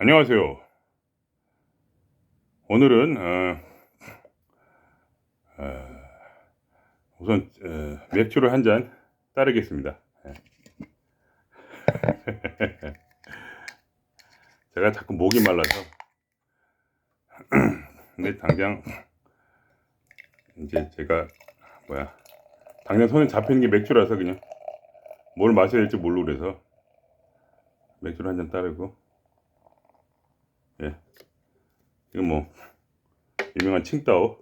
안녕하세요. 오늘은 우선 맥주를 한 잔 따르겠습니다. 제가 자꾸 목이 말라서 근데 당장 이제 제가 당장 손에 잡히는 게 맥주라서 그냥 뭘 마셔야 될지 모르고 그래서 맥주를 한 잔 따르고, 예, 이건 뭐 유명한 칭따오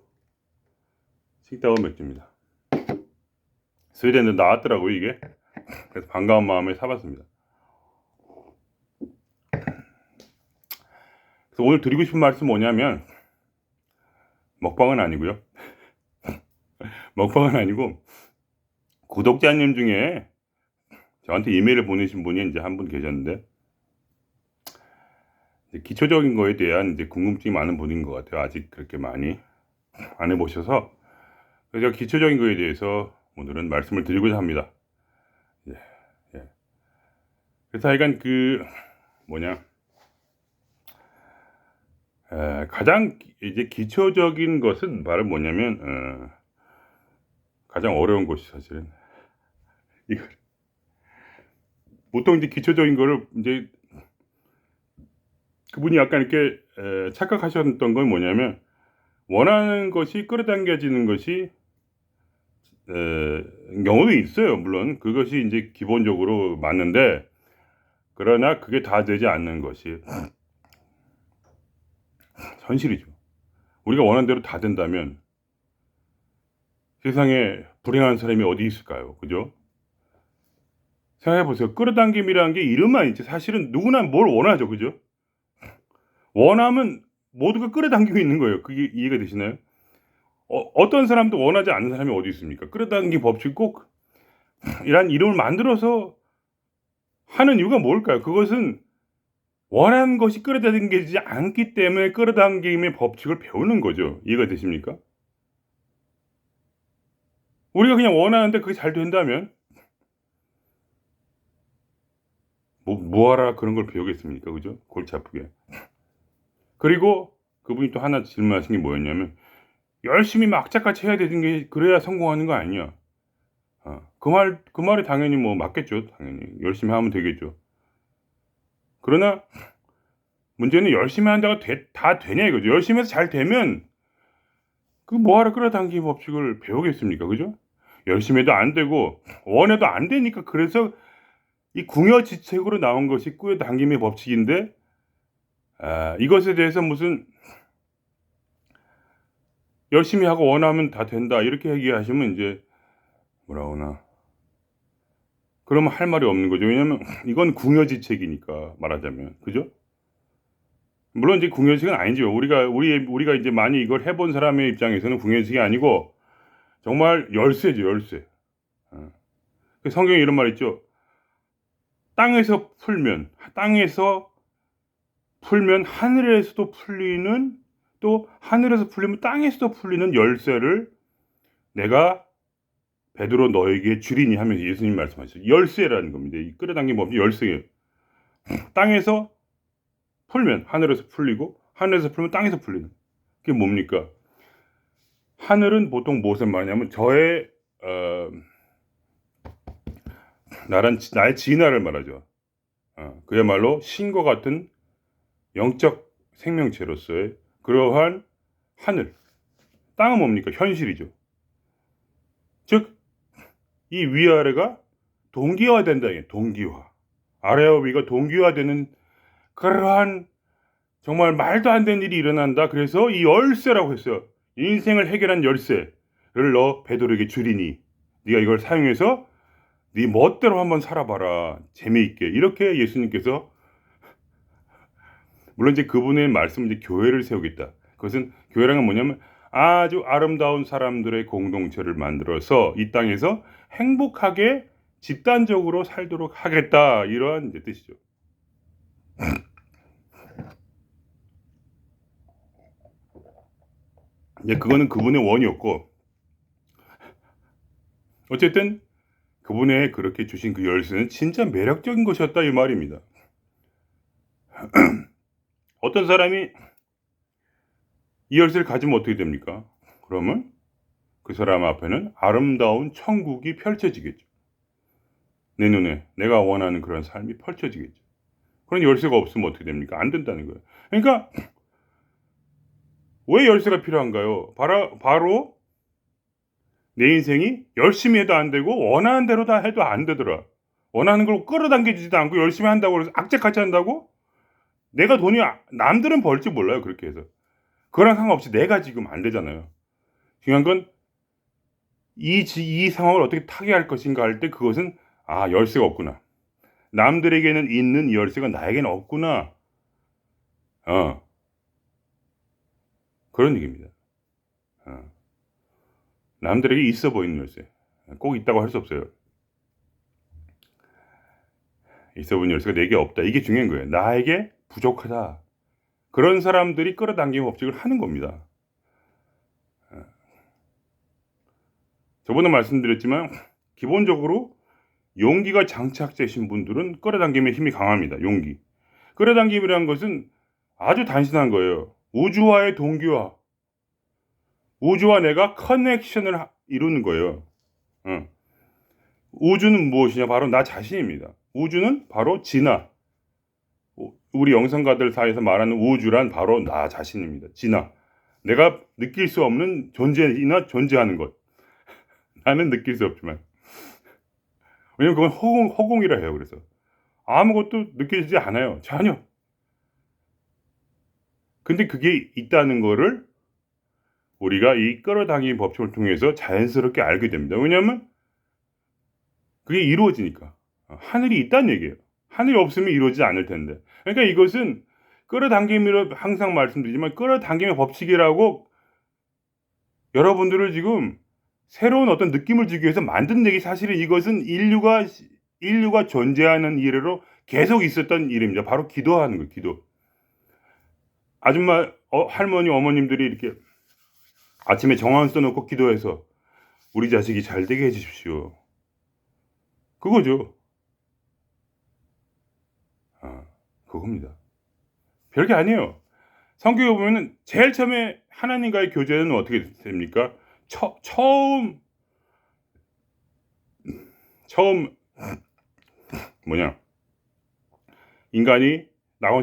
맥주입니다. 스웨덴에 나왔더라고요 이게. 그래서 반가운 마음에 사봤습니다. 그래서 오늘 드리고 싶은 말씀 뭐냐면, 먹방은 아니고요. 먹방은 아니고, 구독자님 중에 저한테 이메일을 보내신 분이 이제 한 분 계셨는데, 이제 기초적인 거에 대한 이제 궁금증이 많은 분인 것 같아요. 아직 그렇게 많이 안 해보셔서. 그래서 제가 기초적인 거에 대해서 오늘은 말씀을 드리고자 합니다. 예, 예. 그래서 하여간 가장 이제 기초적인 것은 바로 뭐냐면, 가장 어려운 것이 사실은 이거 보통 이제 기초적인 거를 이제 그분이 약간 이렇게 착각하셨던 건 뭐냐면, 원하는 것이 끌어당겨지는 것이 경우도 있어요. 물론 그것이 이제 기본적으로 맞는데, 그러나 그게 다 되지 않는 것이 현실이죠. 우리가 원하는 대로 다 된다면 세상에 불행한 사람이 어디 있을까요? 그죠? 생각해 보세요. 끌어당김이라는 게 이름만 있지 사실은 누구나 뭘 원하죠. 그죠? 원하면 모두가 끌어당기고 있는 거예요. 그게 이해가 되시나요? 어떤 사람도 원하지 않는 사람이 어디 있습니까? 끌어당기 법칙 꼭 이란 이름을 만들어서 하는 이유가 뭘까요? 그것은 원하는 것이 끌어당기지 않기 때문에 끌어당김의 법칙을 배우는 거죠. 이해가 되십니까? 우리가 그냥 원하는데 그게 잘 된다면 뭐하라 그런 걸 배우겠습니까? 그죠? 골치 아프게. 그리고 그분이 또 하나 질문하신 게 뭐였냐면, 열심히 막자같이 해야 되는 게 그래야 성공하는 거 아니냐. 그 말이 당연히 뭐 맞겠죠. 당연히 열심히 하면 되겠죠. 그러나 문제는 열심히 한다고 다 되냐 이거죠. 열심히 해서 잘 되면 그 뭐하러 끌어당기기 법칙을 배우겠습니까? 그죠? 열심히 해도 안 되고 원해도 안 되니까, 그래서 이 궁여지책으로 나온 것이 끌어당김의 법칙인데, 이것에 대해서 무슨 열심히 하고 원하면 다 된다 이렇게 얘기하시면 이제 뭐라 그러나, 그러면 할 말이 없는 거죠. 왜냐면 이건 궁여지책이니까, 말하자면. 그죠? 물론 이제 궁여지책은 아니죠. 우리가 이제 많이 이걸 해본 사람의 입장에서는 궁여지책이 아니고 정말 열쇠죠, 열쇠. 그 성경에 이런 말 있죠. 땅에서 풀면 하늘에서도 풀리는, 또 하늘에서 풀리면 땅에서도 풀리는 열쇠를 내가 베드로 너에게 주리니 하면서 예수님 말씀하셨어요. 열쇠라는 겁니다. 이 끌어당김 법이 열쇠예요. 땅에서 풀면 하늘에서 풀리고, 하늘에서 풀면 땅에서 풀리는. 그게 뭡니까? 하늘은 보통 무엇을 말하냐면 저의 나의 진화를 말하죠. 그야말로 신과 같은 영적 생명체로서의 그러한 하늘. 땅은 뭡니까? 현실이죠. 즉, 이 위아래가 동기화된다. 동기화. 아래와 위가 동기화되는 그러한 정말 말도 안 되는 일이 일어난다. 그래서 이 열쇠라고 했어요. 인생을 해결한 열쇠를 너 베드로에게 주리니 네가 이걸 사용해서 네 멋대로 한번 살아봐라. 재미있게. 이렇게 예수님께서, 물론 이제 그분의 말씀은 이제 교회를 세우겠다. 그것은 교회란 건 뭐냐면 아주 아름다운 사람들의 공동체를 만들어서 이 땅에서 행복하게 집단적으로 살도록 하겠다. 이러한 이제 뜻이죠. 이제 그거는 그분의 원이었고, 어쨌든 그분의 그렇게 주신 그 열쇠는 진짜 매력적인 것이었다 이 말입니다. 어떤 사람이 이 열쇠를 가지면 어떻게 됩니까? 그러면 그 사람 앞에는 아름다운 천국이 펼쳐지겠죠. 내 눈에 내가 원하는 그런 삶이 펼쳐지겠죠. 그런 열쇠가 없으면 어떻게 됩니까? 안 된다는 거예요. 그러니까 왜 열쇠가 필요한가요? 바로 내 인생이 열심히 해도 안 되고 원하는 대로 다 해도 안 되더라. 원하는 걸 끌어당기지도 않고 열심히 한다고 해서 악재같이 한다고? 내가 돈이 남들은 벌지 몰라요. 그렇게 해서. 그거랑 상관없이 내가 지금 안 되잖아요. 중요한 건 이 상황을 어떻게 타개할 것인가 할 때 그것은 열쇠가 없구나. 남들에게는 있는 이 열쇠가 나에게는 없구나. 그런 얘기입니다. 남들에게 있어 보이는 열쇠. 꼭 있다고 할 수 없어요. 있어 보이는 열쇠가 내게 없다. 이게 중요한 거예요. 나에게 부족하다. 그런 사람들이 끌어당김 법칙을 하는 겁니다. 저번에 말씀드렸지만 기본적으로 용기가 장착되신 분들은 끌어당김의 힘이 강합니다. 용기. 끌어당김이라는 것은 아주 단순한 거예요. 우주와의 동기화. 우주와 내가 커넥션을 이루는 거예요. 우주는 무엇이냐? 바로 나 자신입니다. 우주는 바로 진화. 우리 영성가들 사이에서 말하는 우주란 바로 나 자신입니다. 진화. 내가 느낄 수 없는 존재이나 존재하는 것. 나는 느낄 수 없지만. 왜냐면 그건 허공이라 해요. 그래서 아무것도 느껴지지 않아요. 전혀. 근데 그게 있다는 거를 우리가 이 끌어당김 법칙을 통해서 자연스럽게 알게 됩니다. 왜냐하면 그게 이루어지니까. 하늘이 있다는 얘기예요. 하늘이 없으면 이루어지지 않을 텐데. 그러니까 이것은 끌어당김이라고 항상 말씀드리지만 끌어당김의 법칙이라고 여러분들을 지금 새로운 어떤 느낌을 주기 위해서 만든 얘기. 사실은 이것은 인류가 존재하는 이래로 계속 있었던 일입니다. 바로 기도하는 거예요. 기도. 아줌마, 할머니, 어머님들이 이렇게 아침에 정한 써놓고 기도해서 우리 자식이 잘 되게 해주십시오. 그거죠. 그겁니다. 별게 아니에요. 성경에 보면은 제일 처음에 하나님과의 교제는 어떻게 됩니까? 처음 인간이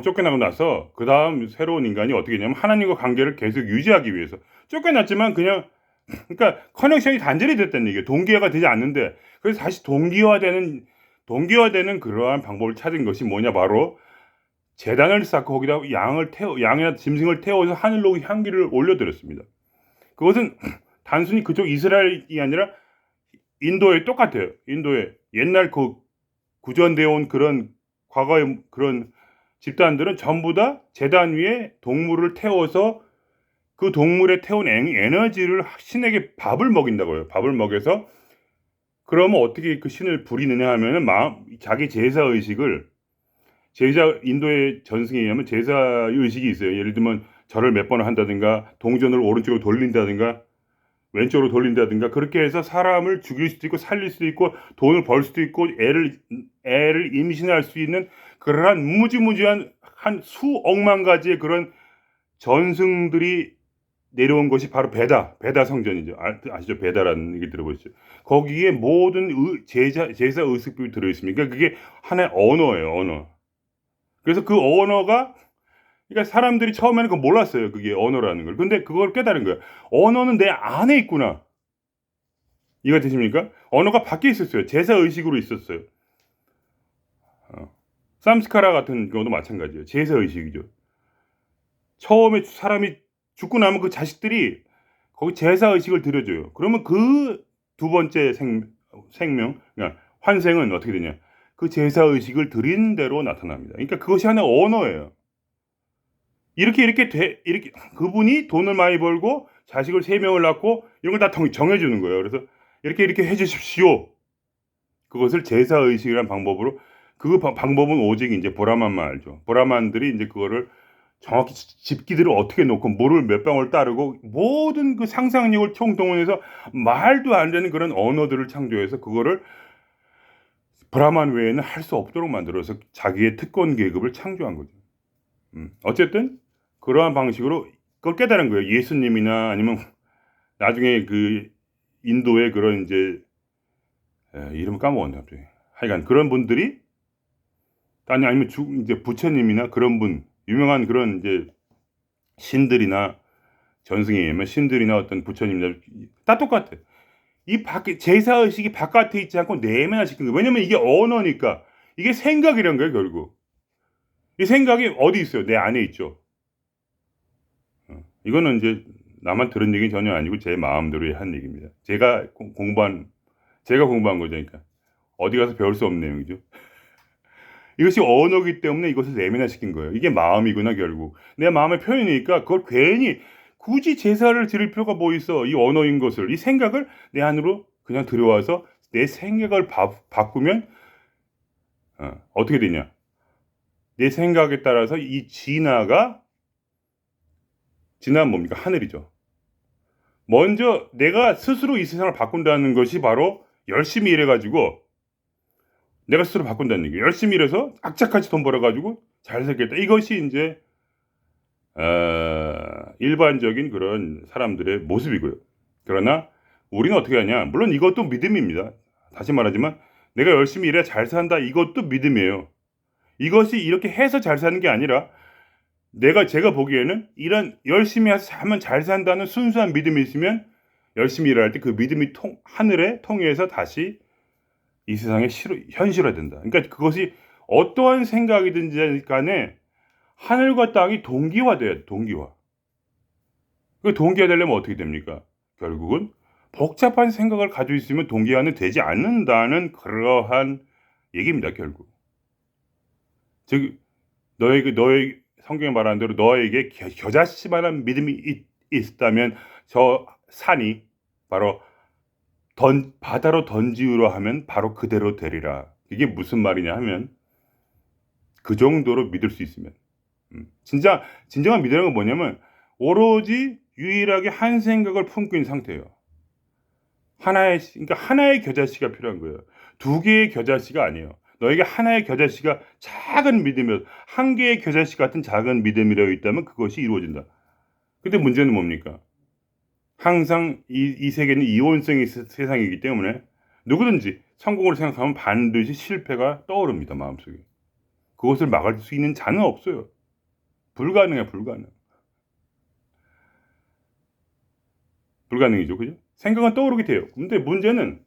쫓겨나고 나서 그 다음 새로운 인간이 어떻게 되냐면 하나님과 관계를 계속 유지하기 위해서 쫓겨났지만 그러니까 커넥션이 단절이 됐다는 얘기예요. 동기화가 되지 않는데 그래서 다시 동기화되는 그러한 방법을 찾은 것이 뭐냐? 바로 제단을 쌓고 거기다 양이나 짐승을 태워서 하늘로 향기를 올려드렸습니다. 그것은 단순히 그쪽 이스라엘이 아니라 인도에 똑같아요. 인도에 옛날 그 구전되어 온 그런 과거의 그런 집단들은 전부 다 제단 위에 동물을 태워서 그 동물에 태운 에너지를 신에게 밥을 먹인다고요. 밥을 먹여서 그러면 어떻게 그 신을 부리느냐 하면은 자기 인도의 전승에 의하면 제사 의식이 있어요. 예를 들면 절을 몇 번을 한다든가 동전을 오른쪽으로 돌린다든가 왼쪽으로 돌린다든가 그렇게 해서 사람을 죽일 수도 있고 살릴 수도 있고 돈을 벌 수도 있고 애를 임신할 수 있는 그러한 무지무지한 한 수억만 가지의 그런 전승들이 내려온 것이 바로 베다 성전이죠. 아시죠? 베다라는 얘기 들어보셨죠? 거기에 모든 제사 의식법이 들어있습니다. 그러니까 그게 하나의 언어예요. 언어. 그래서 그 언어가 그러니까 사람들이 처음에는 그거 몰랐어요. 그게 언어라는 걸. 근데 그걸 깨달은 거예요. 언어는 내 안에 있구나. 이해가 되십니까? 언어가 밖에 있었어요. 제사 의식으로 있었어요. 삼스카라 같은 경우도 마찬가지예요. 제사 의식이죠. 처음에 사람이 죽고 나면 그 자식들이 거기 제사 의식을 드려줘요. 그러면 그 두 번째 생명, 그러니까 환생은 어떻게 되냐? 그 제사 의식을 드린 대로 나타납니다. 그러니까 그것이 하나의 언어예요. 이렇게 그분이 돈을 많이 벌고 자식을 3명을 낳고 이런 걸 다 정해주는 거예요. 그래서 이렇게 해주십시오. 그것을 제사 의식이라는 방법으로 그 방법은 오직 이제 브라만만 알죠. 브라만들이 이제 그거를 정확히 집기들을 어떻게 놓고 물을 몇 방울 따르고 모든 그 상상력을 총동원해서 말도 안 되는 그런 언어들을 창조해서 그거를 브라만 외에는 할 수 없도록 만들어서 자기의 특권 계급을 창조한 거죠. 어쨌든 그러한 방식으로 그걸 깨달은 거예요. 예수님이나 아니면 나중에 그 인도의 그런 이제 이름을 까먹었네 갑자기. 하여간 그런 분들이 아니면 이제 부처님이나 그런 분 유명한 그런 이제 신들이나 전승이면 신들이나 어떤 부처님들 다 똑같아. 이 밖에 제사 의식이 바깥에 있지 않고 내면화 시킨 거예요. 왜냐면 이게 언어니까 이게 생각이란 거예요 결국. 이 생각이 어디 있어요? 내 안에 있죠. 이거는 이제 나만 들은 얘기 전혀 아니고 제 마음대로 한 얘기입니다. 제가 공부한 거죠. 그러니까 어디 가서 배울 수 없는 내용이죠. 이것이 언어기 때문에 이것을 내면화시킨 거예요. 이게 마음이구나 결국. 내 마음의 표현이니까 그걸 괜히 굳이 제사를 드릴 필요가 뭐 있어. 이 언어인 것을 이 생각을 내 안으로 그냥 들여와서 내 생각을 바꾸면 어떻게 되냐. 내 생각에 따라서 이 진화는 뭡니까? 하늘이죠. 먼저 내가 스스로 이 세상을 바꾼다는 것이 바로 열심히 일해가지고 내가 스스로 바꾼다는 얘기예요. 열심히 일해서 악착같이 돈 벌어가지고 잘 살겠다. 이것이 이제 일반적인 그런 사람들의 모습이고요. 그러나 우리는 어떻게 하냐? 물론 이것도 믿음입니다. 다시 말하지만 내가 열심히 일해 잘 산다. 이것도 믿음이에요. 이것이 이렇게 해서 잘 사는 게 아니라 제가 보기에는 이런 열심히 해서 하면 잘 산다는 순수한 믿음이 있으면 열심히 일할 때 그 믿음이 하늘에 통해서 다시 이 세상에 현실화된다. 그러니까 그것이 어떠한 생각이든지 간에 하늘과 땅이 동기화돼야 동기화. 그 동기화되려면 어떻게 됩니까? 결국은 복잡한 생각을 가지고 있으면 동기화는 되지 않는다는 그러한 얘기입니다. 결국. 즉 너의 성경에 말하는 대로 너에게 겨자씨만한 믿음이 있다면 저 산이 바로 바다로 던지우려 하면 바로 그대로 되리라. 이게 무슨 말이냐 하면 그 정도로 믿을 수 있으면 진정한 믿음은 뭐냐면 오로지 유일하게 한 생각을 품고 있는 상태예요. 그러니까 하나의 겨자씨가 필요한 거예요. 두 개의 겨자씨가 아니에요. 너에게 하나의 겨자씨가 작은 믿음이요. 한 개의 겨자씨 같은 작은 믿음이라고 있다면 그것이 이루어진다. 근데 문제는 뭡니까? 항상 이 세계는 이원성의 세상이기 때문에 누구든지 성공을 생각하면 반드시 실패가 떠오릅니다. 마음속에. 그것을 막을 수 있는 자는 없어요. 불가능해. 불가능이죠. 그죠? 생각은 떠오르게 돼요. 근데 문제는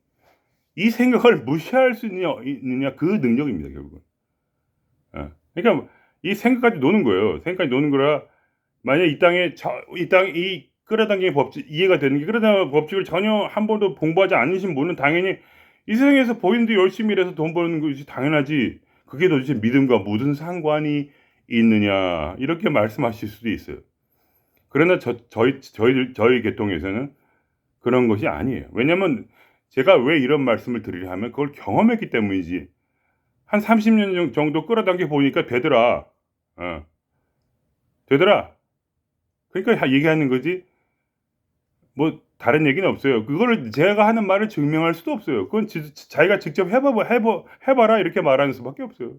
이 생각을 무시할 수 있느냐 그 능력입니다. 결국은. 그러니까 이 생각까지 노는 거예요. 생각까지 노는 거라 만약 이 땅에 이 끌어당기는 법칙 이해가 되는 게 끌어당기는 법칙을 전혀 한 번도 공부하지 않으신 분은 당연히 이 세상에서 본인도 열심히 일해서 돈 버는 것이 당연하지 그게 도대체 믿음과 무슨 상관이 있느냐 이렇게 말씀하실 수도 있어요. 그러나 저희 계통에서는 그런 것이 아니에요. 왜냐하면 제가 왜 이런 말씀을 드리려 하면 그걸 경험했기 때문이지. 한 30년 정도 끌어당겨 보니까 되더라. 되더라. 그러니까 얘기하는 거지. 뭐 다른 얘기는 없어요. 그거를 제가 하는 말을 증명할 수도 없어요. 그건 자기가 직접 해봐라 이렇게 말하는 수밖에 없어요.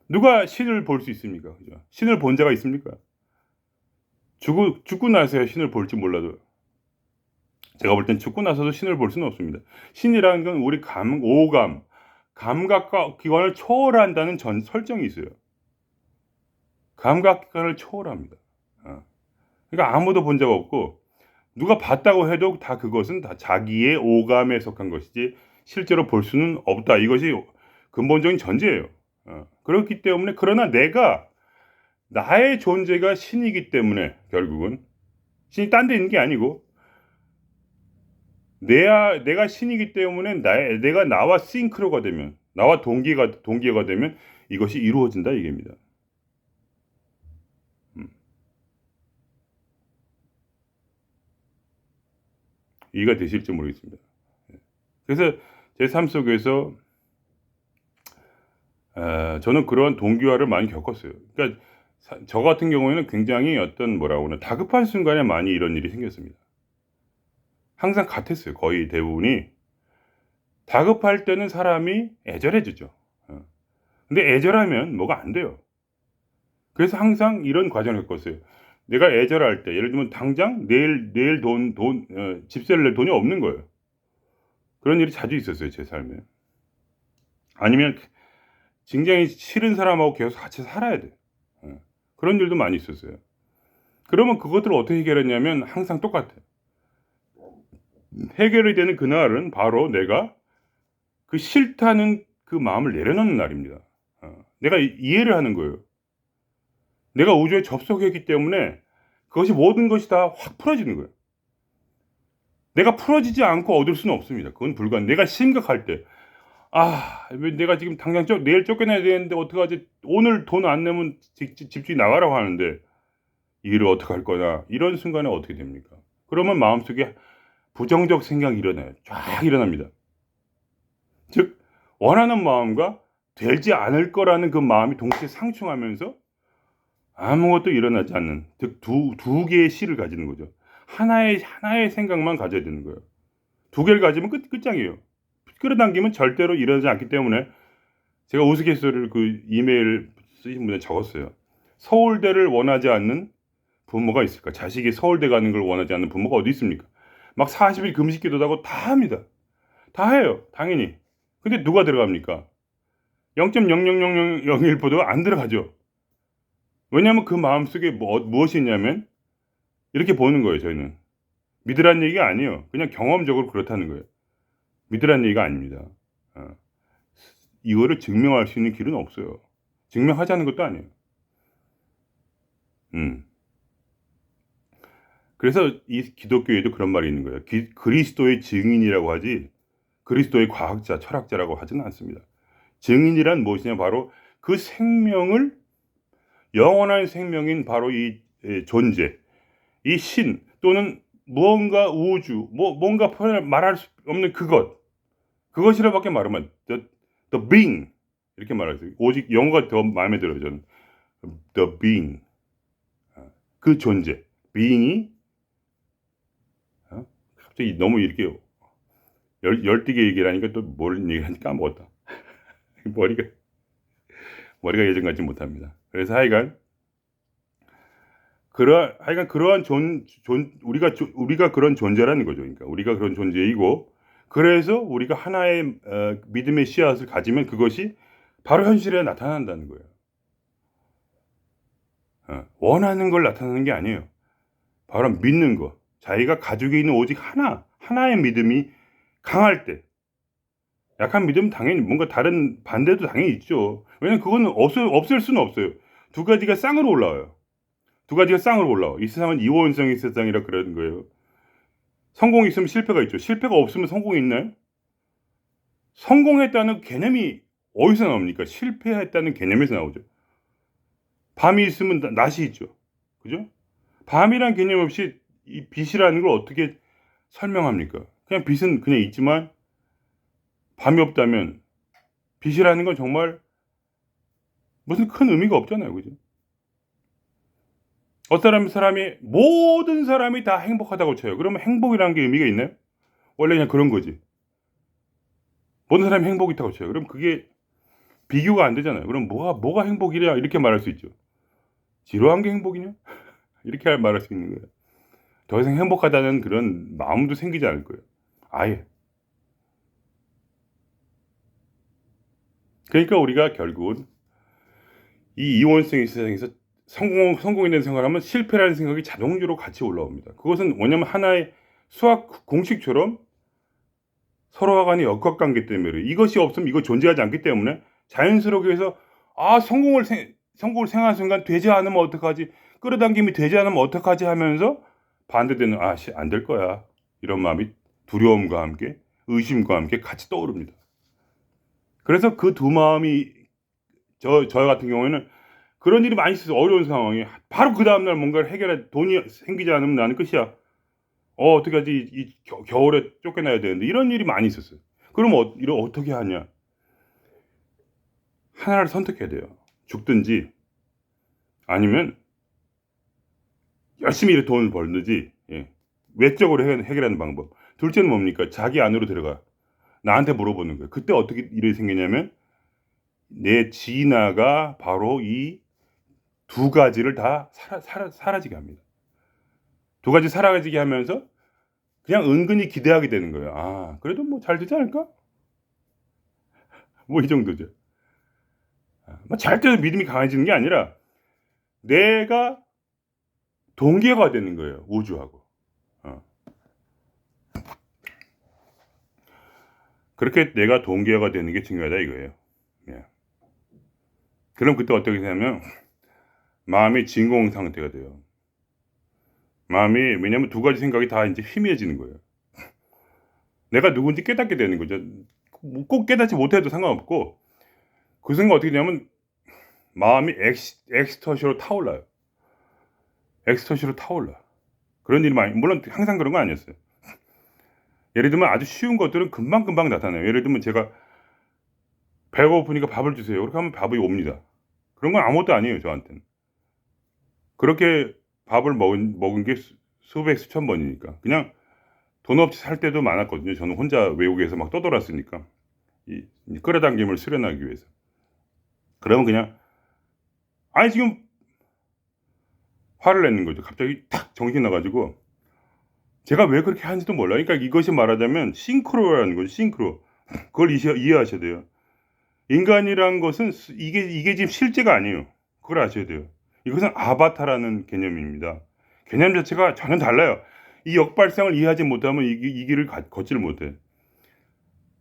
누가 신을 볼 수 있습니까? 그죠? 신을 본 자가 있습니까? 죽고 나서야 신을 볼지 몰라도 제가 볼 땐 죽고 나서도 신을 볼 수는 없습니다. 신이라는 건 우리 감각과 기관을 초월한다는 설정이 있어요. 감각기관을 초월합니다. 그러니까 아무도 본 적 없고 누가 봤다고 해도 다 그것은 다 자기의 오감에 속한 것이지 실제로 볼 수는 없다. 이것이 근본적인 전제예요. 그렇기 때문에 그러나 나의 존재가 신이기 때문에 결국은 신이 딴 데 있는 게 아니고 내가 신이기 때문에 내가 나와 싱크로가 되면 나와 동기가 되면 이것이 이루어진다 이게입니다. 이해가 되실지 모르겠습니다. 그래서 제 삶 속에서 저는 그런 동기화를 많이 겪었어요. 그러니까 저 같은 경우에는 굉장히 어떤 뭐라고 하나 다급한 순간에 많이 이런 일이 생겼습니다. 항상 같았어요. 거의 대부분이 다급할 때는 사람이 애절해지죠. 근데 애절하면 뭐가 안 돼요. 그래서 항상 이런 과정을 겪었어요. 내가 애절할 때, 예를 들면 당장 내일 집세를 낼 돈이 없는 거예요. 그런 일이 자주 있었어요, 제 삶에. 아니면 굉장히 싫은 사람하고 계속 같이 살아야 돼. 예. 그런 일도 많이 있었어요. 그러면 그것들을 어떻게 해결했냐면 항상 똑같아요. 해결이 되는 그날은 바로 내가 그 싫다는 그 마음을 내려놓는 날입니다. 내가 이해를 하는 거예요. 내가 우주에 접속했기 때문에 그것이 모든 것이 다 확 풀어지는 거예요. 내가 풀어지지 않고 얻을 수는 없습니다. 그건 불가능. 내가 심각할 때, 왜 내가 지금 당장 내일 쫓겨나야 되는데 어떡하지? 오늘 돈 안 내면 집주인 나가라고 하는데 이 일을 어떻게 할 거냐? 이런 순간에 어떻게 됩니까? 그러면 마음속에 부정적 생각이 일어나요. 쫙 일어납니다. 즉 원하는 마음과 되지 않을 거라는 그 마음이 동시에 상충하면서 아무것도 일어나지 않는, 즉 두 개의 시를 가지는 거죠. 하나의 생각만 가져야 되는 거예요. 두 개를 가지면 끝장이에요. 끌어당기면 절대로 일어나지 않기 때문에 제가 우스갯소리를 그 이메일 쓰신 분에 적었어요. 서울대를 원하지 않는 부모가 있을까? 자식이 서울대 가는 걸 원하지 않는 부모가 어디 있습니까? 막 40일 금식기도도 하고 다 합니다. 다 해요. 당연히. 근데 누가 들어갑니까? 0.00001%도 안 들어가죠. 왜냐하면 그 마음속에 무엇이 있냐면 이렇게 보는 거예요. 저희는 믿으라는 얘기가 아니에요. 그냥 경험적으로 그렇다는 거예요. 믿으라는 얘기가 아닙니다. 이거를 증명할 수 있는 길은 없어요. 증명하자는 것도 아니에요. 그래서 이 기독교에도 그런 말이 있는 거예요. 그리스도의 증인이라고 하지 그리스도의 과학자, 철학자라고 하지는 않습니다. 증인이란 무엇이냐? 바로 그 생명을, 영원한 생명인 바로 이 존재, 이 신 또는 무언가 우주, 뭔가 말할 수 없는 그것이라밖에 말하면 the being 이렇게 말하세요. 오직 영어가 더 마음에 들어요. 저는 the being, 그 존재, being이 갑자기 너무 이렇게 열띠게 얘기를 하니까 또 뭘 얘기하는지 까먹었다. 머리가 예전 같지 못합니다. 그래서 하여간 그러한 우리가 그런 존재라는 거죠. 그러니까 우리가 그런 존재이고, 그래서 우리가 하나의 믿음의 씨앗을 가지면 그것이 바로 현실에 나타난다는 거예요. 원하는 걸 나타나는 게 아니에요. 바로 믿는 거. 자기가 가지고 있는 오직 하나의 믿음이 강할 때, 약한 믿음은 당연히 뭔가 다른 반대도 당연히 있죠. 왜냐면 그거는 없을 수는 없어요. 두 가지가 쌍으로 올라와요. 이 세상은 이원성의 세상이라 그러는 거예요. 성공이 있으면 실패가 있죠. 실패가 없으면 성공이 있나요? 성공했다는 개념이 어디서 나옵니까? 실패했다는 개념에서 나오죠. 밤이 있으면 낮이 있죠. 그죠? 밤이란 개념 없이 이 빛이라는 걸 어떻게 설명합니까? 그냥 빛은 그냥 있지만 밤이 없다면 빛이라는 건 정말 무슨 큰 의미가 없잖아요. 그죠? 어떤 모든 사람이 다 행복하다고 쳐요. 그러면 행복이라는 게 의미가 있나요? 원래 그냥 그런 거지. 모든 사람이 행복이 있다고 쳐요. 그럼 그게 비교가 안 되잖아요. 그럼 뭐가 행복이냐? 이렇게 말할 수 있죠. 지루한 게 행복이냐? 이렇게 말할 수 있는 거예요. 더 이상 행복하다는 그런 마음도 생기지 않을 거예요. 아예. 그러니까 우리가 결국은 이 이원성의 세상에서 성공에 대한 생각을 하면 실패라는 생각이 자동적으로 같이 올라옵니다. 그것은 뭐냐면 하나의 수학 공식처럼 서로와 간의 역학관계 때문에, 이것이 없으면 이거 존재하지 않기 때문에 자연스럽게 해서 성공을 생각하는 순간 되지 않으면 어떡하지, 끌어당김이 되지 않으면 어떡하지 하면서 반대되는 안 될 거야, 이런 마음이 두려움과 함께 의심과 함께 같이 떠오릅니다. 그래서 그 두 마음이 저 같은 경우에는 그런 일이 많이 있어서 어려운 상황이 바로 그 다음날 뭔가를 해결해 돈이 생기지 않으면 나는 끝이야. 어떻게 하지? 이 겨울에 쫓겨나야 되는데, 이런 일이 많이 있었어요. 그럼 어떻게 하냐? 하나를 선택해야 돼요. 죽든지 아니면 열심히 일해 돈을 벌든지, 외적으로 해결하는 방법. 둘째는 뭡니까? 자기 안으로 들어가 나한테 물어보는 거예요. 그때 어떻게 일이 생기냐면 내 진화가 바로 이 두 가지를 다 사라지게 합니다. 두 가지 사라지게 하면서 그냥 은근히 기대하게 되는 거예요. 아, 그래도 뭐 잘 되지 않을까? 뭐 이 정도죠. 뭐 절대로 믿음이 강해지는 게 아니라 내가 동기화가 되는 거예요. 우주하고. 그렇게 내가 동기화가 되는 게 중요하다 이거예요. 예. 그럼 그때 어떻게 되냐면 마음이 진공 상태가 돼요. 마음이 왜냐면 두 가지 생각이 다 이제 희미해지는 거예요. 내가 누군지 깨닫게 되는 거죠. 꼭 깨닫지 못해도 상관없고 그 순간 어떻게 되냐면 마음이 엑스터시로 타올라요. 엑스터시로 타올라. 그런 일이 많이 물론 항상 그런 건 아니었어요. 예를 들면 아주 쉬운 것들은 금방금방 나타나요. 예를 들면 제가 배가 고프니까 밥을 주세요. 그렇게 하면 밥이 옵니다. 그런 건 아무것도 아니에요. 저한테는. 그렇게 밥을 먹은 게 수백 수천 번이니까 그냥 돈 없이 살 때도 많았거든요. 저는 혼자 외국에서 막 떠돌았으니까 이 끌어당김을 수련하기 위해서. 그러면 그냥 아니 지금 화를 내는 거죠. 갑자기 탁 정신이 나가지고 제가 왜 그렇게 하는지도 몰라요. 그러니까 이것이 말하자면 싱크로라는 거죠. 싱크로. 그걸 이해하셔야 돼요. 인간이란 것은 이게 지금 실제가 아니에요. 그걸 아셔야 돼요. 이것은 아바타라는 개념입니다. 개념 자체가 전혀 달라요. 이 역발상을 이해하지 못하면 이 길을 걷지를 못해.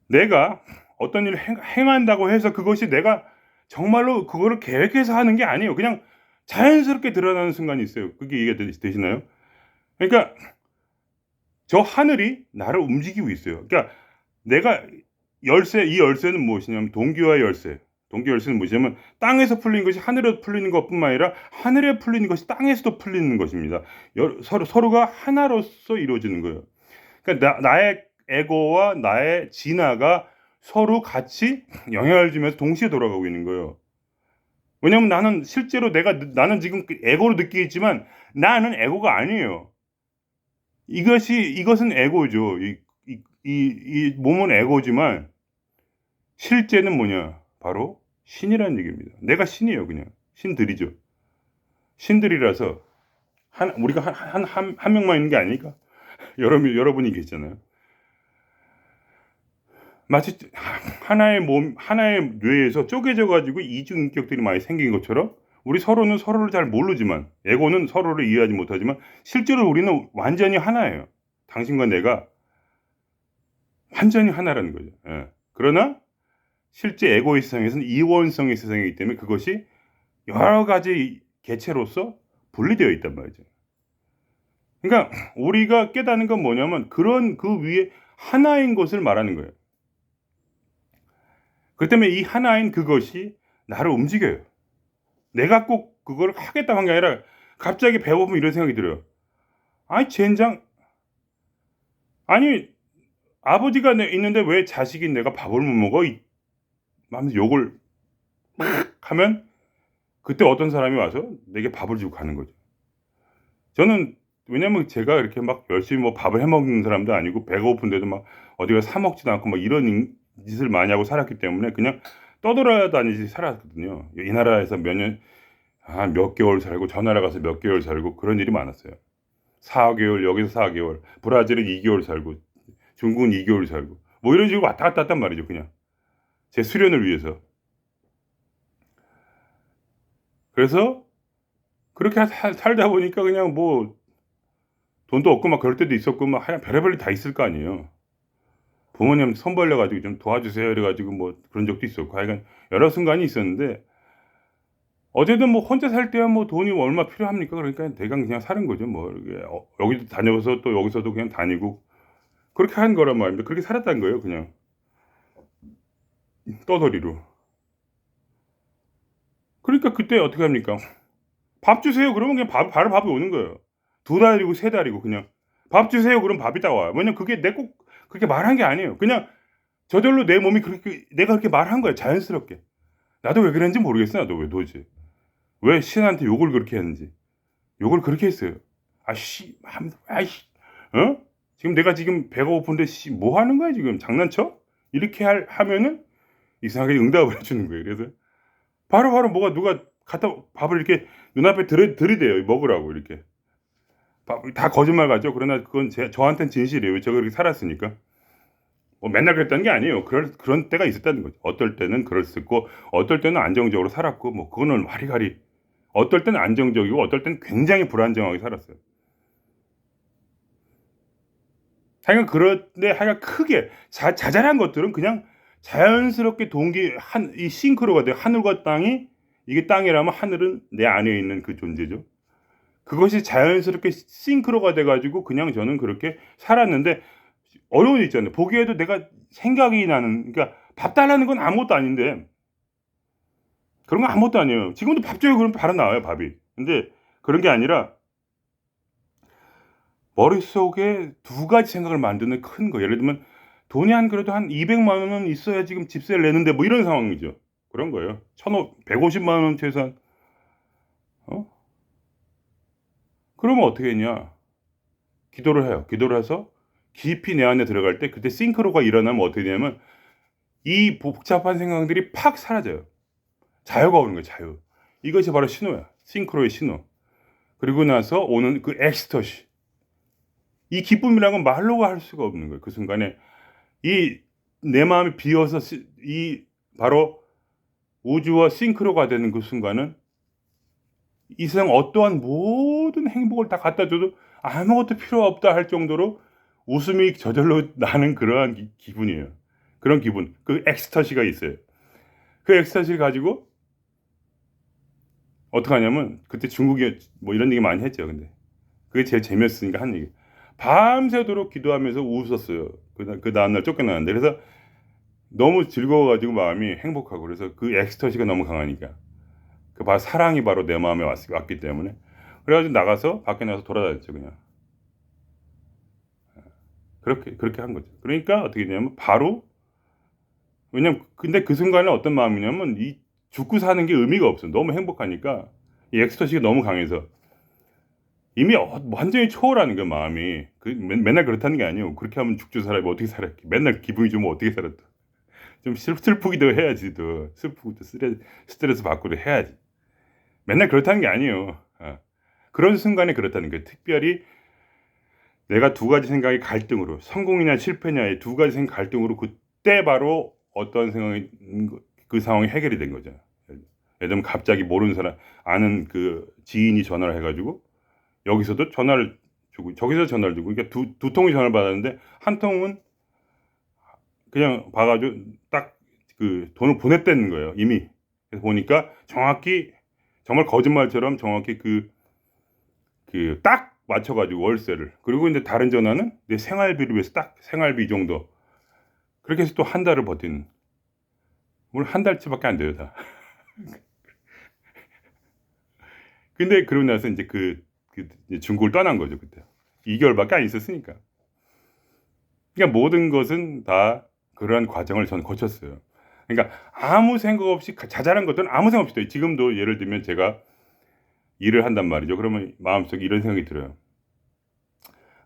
내가 어떤 일을 행한다고 해서 그것이 내가 정말로 그거를 계획해서 하는 게 아니에요. 그냥 자연스럽게 드러나는 순간이 있어요. 그게 이해가 되시나요? 그러니까 저 하늘이 나를 움직이고 있어요. 그러니까 내가 이 열쇠는 무엇이냐면 동기화의 열쇠. 동기 열쇠는 무엇이냐면 땅에서 풀린 것이 하늘에 풀리는 것뿐만 아니라 하늘에 풀리는 것이 땅에서도 풀리는 것입니다. 서로가 하나로서 이루어지는 거예요. 그러니까 나의 에고와 나의 진화가 서로 같이 영향을 주면서 동시에 돌아가고 있는 거예요. 왜냐면 나는 실제로 나는 지금 에고로 느끼겠지만 나는 에고가 아니에요. 이것은 에고죠. 이 몸은 에고지만 실제는 뭐냐? 바로 신이라는 얘기입니다. 내가 신이에요, 그냥. 신들이죠. 신들이라서 우리가 한 명만 있는 게 아니니까 여러분이 계시잖아요. 마치 하나의 뇌에서 쪼개져 가지고 이중 인격들이 많이 생긴 것처럼 우리 서로는 서로를 잘 모르지만 에고는 서로를 이해하지 못하지만 실제로 우리는 완전히 하나예요. 당신과 내가 완전히 하나라는 거죠. 예. 그러나 실제 에고의 세상에서는 이원성의 세상이기 때문에 그것이 여러 가지 개체로서 분리되어 있단 말이죠. 그러니까 우리가 깨닫는 건 뭐냐면 그런 그 위에 하나인 것을 말하는 거예요. 그렇기 때문에 이 하나인 그것이 나를 움직여요. 내가 꼭 그걸 하겠다고 한 게 아니라 갑자기 배고프면 이런 생각이 들어요. 아니 젠장 아니 아버지가 있는데 왜 자식이 내가 밥을 못 먹어? 하면서 욕을 하면 그때 어떤 사람이 와서 내게 밥을 주고 가는 거죠. 저는 왜냐면 제가 이렇게 막 열심히 뭐 밥을 해 먹는 사람도 아니고 배가 고픈데도 막 어디 가서 사 먹지도 않고 막 이런 짓을 많이 하고 살았기 때문에 그냥 떠돌아다니지 살았거든요. 이 나라에서 몇 개월 살고 저 나라 가서 몇 개월 살고 그런 일이 많았어요. 4개월 여기서 4개월 브라질은 2개월 살고 중국은 2개월 살고 뭐 이런 식으로 왔다 갔다 했단 말이죠. 그냥 제 수련을 위해서. 그래서 그렇게 살다 보니까 그냥 뭐 돈도 없고 막 그럴 때도 있었고 막 하여간 별의별 일 다 있을 거 아니에요. 부모님 손 벌려 가지고 좀 도와주세요 이래 가지고 뭐 그런 적도 있었고 하여간 여러 순간이 있었는데 어쨌든 뭐 혼자 살 때야 뭐 돈이 얼마 필요합니까? 그러니까 대강 그냥 사는 거죠. 뭐 이게 여기도 다녀서 또 여기서도 그냥 다니고 그렇게 하는 거란 말입니다. 그렇게 살았다는 거예요, 그냥. 떠돌이로. 그러니까 그때 어떻게 합니까? 밥 주세요. 그러면 그냥 바로 밥이 오는 거예요. 2달이고 3달이고 그냥 밥 주세요. 그럼 밥이 딱 와요. 왜냐면 그게 내 꼭 그렇게 말한 게 아니에요. 그냥 저절로 내 몸이 그렇게 내가 그렇게 말한 거예요. 자연스럽게. 나도 왜 그랬는지 모르겠어. 나도 왜 도대체. 왜 신한테 욕을 그렇게 했는지. 욕을 그렇게 했어요. 아씨, 아이씨, 어? 내가 지금 배가 고픈데 뭐 하는 거야 지금 장난쳐? 이렇게 하면은 이상하게 응답을 해주는 거예요. 그래서 바로 뭐가 누가 밥을 이렇게 눈앞에 들이대요. 먹으라고 이렇게. 다 거짓말 같죠. 그러나 그건 저한테는 진실이에요. 제가 그렇게 살았으니까. 뭐 맨날 그랬다는 게 아니에요. 그런 때가 있었다는 거죠. 어떨 때는 그랬었고, 어떨 때는 안정적으로 살았고, 뭐 그거는 와리가리. 어떨 때는 안정적이고, 어떨 때는 굉장히 불안정하게 살았어요. 하여간 그런데 하여간 크게 자잘한 것들은 그냥 자연스럽게 이 싱크로가 돼요. 하늘과 땅이, 이게 땅이라면 하늘은 내 안에 있는 그 존재죠. 그것이 자연스럽게 싱크로가 돼가지고 그냥 저는 그렇게 살았는데, 어려운 일 있잖아요. 보기에도 내가 생각이 나는, 그러니까 밥 달라는 건 아무것도 아닌데, 그런 건 아무것도 아니에요. 지금도 밥 줘요. 그러면 바로 나와요, 밥이. 근데 그런 게 아니라 머릿속에 두 가지 생각을 만드는 큰 거. 예를 들면 돈이 그래도 한 200만 원은 있어야 지금 집세를 내는데 뭐 이런 상황이죠. 그런 거예요. 150만 원 최소한. 어? 그러면 어떻게 했냐? 기도를 해요. 기도를 해서 깊이 내 안에 들어갈 때 그때 싱크로가 일어나면 어떻게 되냐면 이 복잡한 생각들이 팍 사라져요. 자유가 오는 거예요. 자유. 이것이 바로 신호야. 싱크로의 신호. 그리고 나서 오는 그 엑스터시. 이 기쁨이라는 건 말로 할 수가 없는 거예요. 그 순간에 이 내 마음이 비어서 이 바로 우주와 싱크로가 되는 그 순간은 이 세상 어떠한 모든 행복을 다 갖다 줘도 아무것도 필요 없다 할 정도로 웃음이 저절로 나는 그러한 기분이에요. 그런 기분. 그 엑스터시가 있어요. 그 엑스터시를 가지고 어떻게 하냐면 그때 중국에 뭐 이런 얘기 많이 했죠. 근데 그게 제일 재미없으니까 한 얘기. 밤새도록 기도하면서 웃었어요. 그 다음날 쫓겨나는데. 그래서 너무 즐거워가지고 마음이 행복하고, 그래서 그 엑스터시가 너무 강하니까. 사랑이 바로 내 마음에 왔기 때문에. 그래가지고 밖에 나가서 돌아다녔죠, 그냥. 그렇게 한 거죠. 그러니까 어떻게 되냐면 왜냐면, 근데 그 순간에 어떤 마음이냐면, 죽고 사는 게 의미가 없어. 너무 행복하니까. 이 엑스터시가 너무 강해서. 이미 완전히 초월하는 거 마음이. 맨날 그렇다는 게 아니에요. 그렇게 하면 죽죠 사람이 어떻게 살았? 맨날 기분이 좋으면 어떻게 살았다. 좀 슬프기도 해야지. 또 슬프고 또 스트레스 받고도 해야지. 맨날 그렇다는 게 아니에요. 그런 순간에 그렇다는 거예요. 특별히 내가 두 가지 생각이 갈등으로, 성공이냐 실패냐의 두 가지 생각 갈등으로, 그때 바로 어떤 생각이 그 상황이 해결이 된 거죠. 예를 들면 갑자기 모르는 사람, 아는 그 지인이 전화를 해가지고 여기서도 전화를 주고 저기서 전화를 주고, 그러니까 두 통의 전화를 받았는데 한 통은 그냥 봐가지고 딱 그 돈을 보냈다는 거예요, 이미. 그래서 보니까 정확히, 정말 거짓말처럼 정확히 딱 맞춰가지고 월세를. 그리고 이제 다른 전화는 내 생활비를 위해서 딱 생활비 정도. 그렇게 해서 또 한 달을 버틴. 물론 한 달치밖에 안 돼요, 다. 근데 그러고 나서 이제 이제 중국을 떠난 거죠, 그때. 2개월밖에 안 있었으니까. 그러니까 모든 것은 다 그러한 과정을 저는 거쳤어요. 그러니까 아무 생각 없이, 자잘한 것들은 아무 생각 없이 돼요. 지금도 예를 들면 제가 일을 한단 말이죠. 그러면 마음속에 이런 생각이 들어요.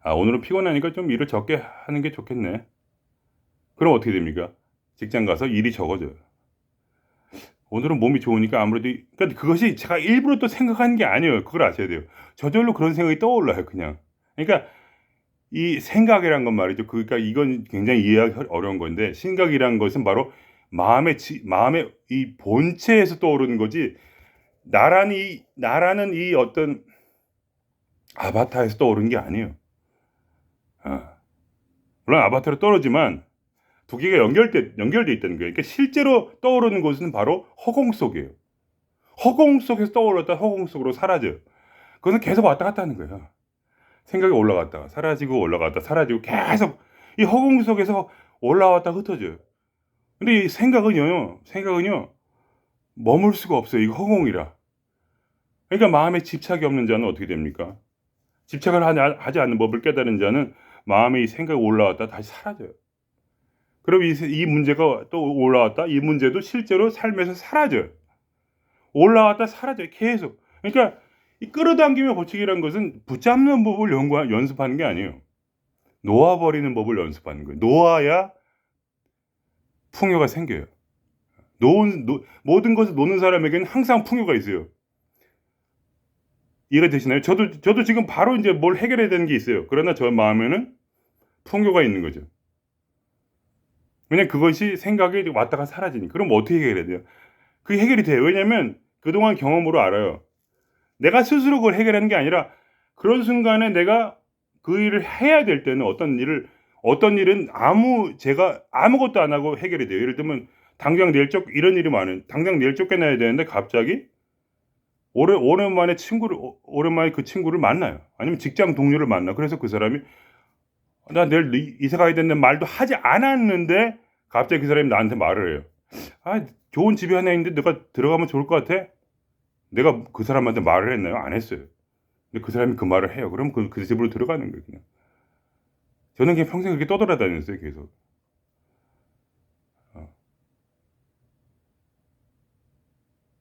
오늘은 피곤하니까 좀 일을 적게 하는 게 좋겠네. 그럼 어떻게 됩니까? 직장 가서 일이 적어져요. 오늘은 몸이 좋으니까 아무래도, 그러니까 그것이 제가 일부러 또 생각하는 게 아니에요. 그걸 아셔야 돼요. 저절로 그런 생각이 떠올라요, 그냥. 그러니까 이 생각이란 건 말이죠. 그러니까 이건 굉장히 이해하기 어려운 건데, 생각이란 것은 바로 마음의 이 본체에서 떠오르는 거지, 나라는 이 어떤 아바타에서 떠오르는 게 아니에요. 물론 아바타로 떠오르지만 두 개가 연결돼 있다는 거예요. 그러니까 실제로 떠오르는 것은 바로 허공 속이에요. 허공 속에서 떠올랐다 허공 속으로 사라져요. 그것은 계속 왔다 갔다 하는 거예요. 생각이 올라갔다가 사라지고 올라갔다 사라지고 계속 이 허공 속에서 올라왔다 흩어져요. 근데 이 생각은요 머물 수가 없어요. 이거 허공이라. 그러니까 마음에 집착이 없는 자는 어떻게 됩니까? 집착을 하지 않는 법을 깨달은 자는 마음에 이 생각이 올라왔다 다시 사라져요. 그럼 이 문제가 또 올라왔다, 이 문제도 실제로 삶에서 사라져요. 올라왔다 사라져요. 계속. 그러니까 이 끌어당기며 고치기라는 것은 붙잡는 법을 연습하는 게 아니에요. 놓아버리는 법을 연습하는 거예요. 놓아야 풍요가 생겨요. 모든 것을 노는 사람에게는 항상 풍요가 있어요. 이해가 되시나요? 저도 지금 바로 이제 뭘 해결해야 되는 게 있어요. 그러나 저 마음에는 풍요가 있는 거죠. 왜냐면 그것이 생각이 왔다가 사라지니. 그럼 어떻게 해결해야 돼요? 그게 해결이 돼요. 왜냐면 그동안 경험으로 알아요. 내가 스스로 그걸 해결하는 게 아니라 그런 순간에 내가 그 일을 해야 될 때는 어떤 일은 제가 아무것도 안 하고 해결이 돼요. 예를 들면 당장 이런 일이 많은 당장 내일 쫓겨나야 되는데 갑자기 오랜만에 그 친구를 만나요. 아니면 직장 동료를 만나. 그래서 그 사람이 나 내일 이사 가야 되는데 말도 하지 않았는데 갑자기 그 사람이 나한테 말을 해요. 아, 좋은 집이 하나 있는데 내가 들어가면 좋을 것 같아. 내가 그 사람한테 말을 했나요? 안 했어요. 근데 그 사람이 그 말을 해요. 그럼 그 집으로 들어가는 거예요. 그냥. 저는 그냥 평생 그렇게 떠돌아다녔어요. 계속. 어.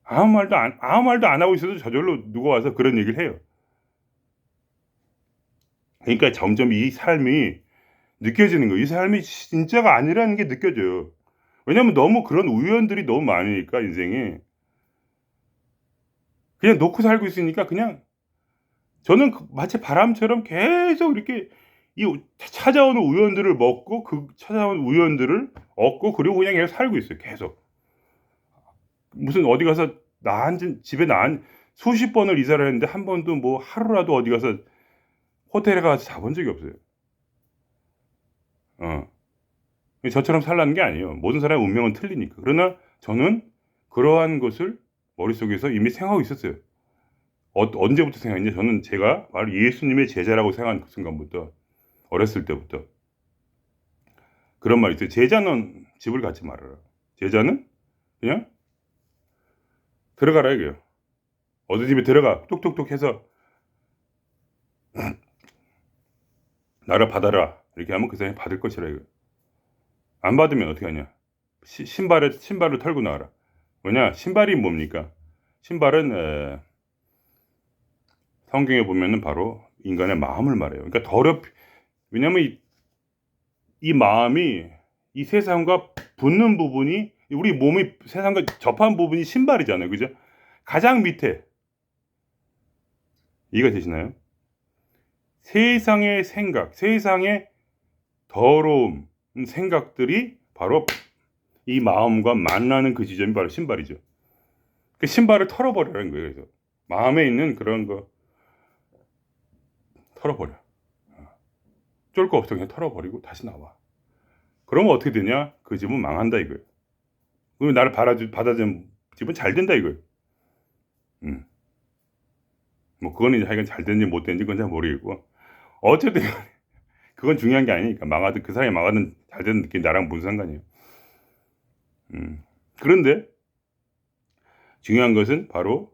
아무 말도 안 하고 있어도 저절로 누가 와서 그런 얘기를 해요. 그러니까 점점 이 삶이 느껴지는 거예요. 이 삶이 진짜가 아니라는 게 느껴져요. 왜냐면 너무 그런 우연들이 너무 많으니까 인생에 그냥 놓고 살고 있으니까 그냥 저는 마치 바람처럼 계속 이렇게 찾아오는 우연들을 먹고 그 찾아온 우연들을 얻고 그리고 그냥 계속 살고 있어요. 계속. 무슨 어디 가서 집에 수십 번을 이사를 했는데 한 번도 뭐 하루라도 어디 가서 호텔에 가서 자본 적이 없어요. 어. 저처럼 살라는 게 아니에요. 모든 사람의 운명은 틀리니까. 그러나 저는 그러한 것을 머릿속에서 이미 생각하고 있었어요. 언제부터 생각했냐? 저는 제가 바로 예수님의 제자라고 생각한 그 순간부터, 어렸을 때부터 그런 말이 있어요. 제자는 집을 갖지 말아라. 제자는 그냥 들어가라 이거예요. 어디 집에 들어가 뚝뚝뚝 해서 나를 받아라 이렇게 하면 그 사람이 받을 것이라 이거예요. 안 받으면 어떻게 하냐? 신발을 털고 나와라. 뭐냐? 신발이 뭡니까? 신발은 성경에 보면은 바로 인간의 마음을 말해요. 그러니까 왜냐면 이 마음이 이 세상과 붙는 부분이 우리 몸이 세상과 접한 부분이 신발이잖아요. 그죠? 가장 밑에 이해가 되시나요? 세상의 더러운 생각들이 바로 이 마음과 만나는 그 지점이 바로 신발이죠. 그 신발을 털어버리라는 거예요. 그래서 마음에 있는 그런 거 털어버려. 쫄 거 없어 그냥 털어버리고 다시 나와. 그러면 어떻게 되냐? 그 집은 망한다 이거예요. 그리고 나를 받아준 집은 잘 된다 이거예요. 뭐 그거는 이제 하여간 잘 됐는지 못 됐는지 그건 잘 모르겠고 어쨌든 그건 중요한 게 아니니까 그 사람이 망하든 잘 되는 게 나랑 무슨 상관이에요. 그런데 중요한 것은 바로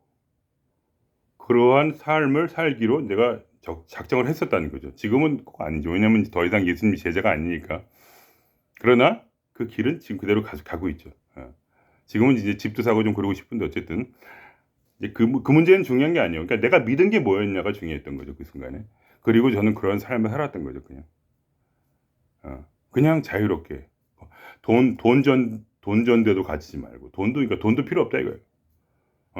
그러한 삶을 살기로 내가 작정을 했었다는 거죠. 지금은 꼭 아니죠. 왜냐하면 더 이상 예수님이 제자가 아니니까. 그러나 그 길은 지금 그대로 가고 있죠. 지금은 이제 집도 사고 좀 그러고 싶은데 어쨌든 이제 그 문제는 중요한 게 아니에요. 그러니까 내가 믿은 게 뭐였냐가 중요했던 거죠. 그 순간에. 그리고 저는 그런 삶을 살았던 거죠. 그냥 자유롭게 돈전대도 가지지 말고 그러니까 돈도 필요 없다 이거예요.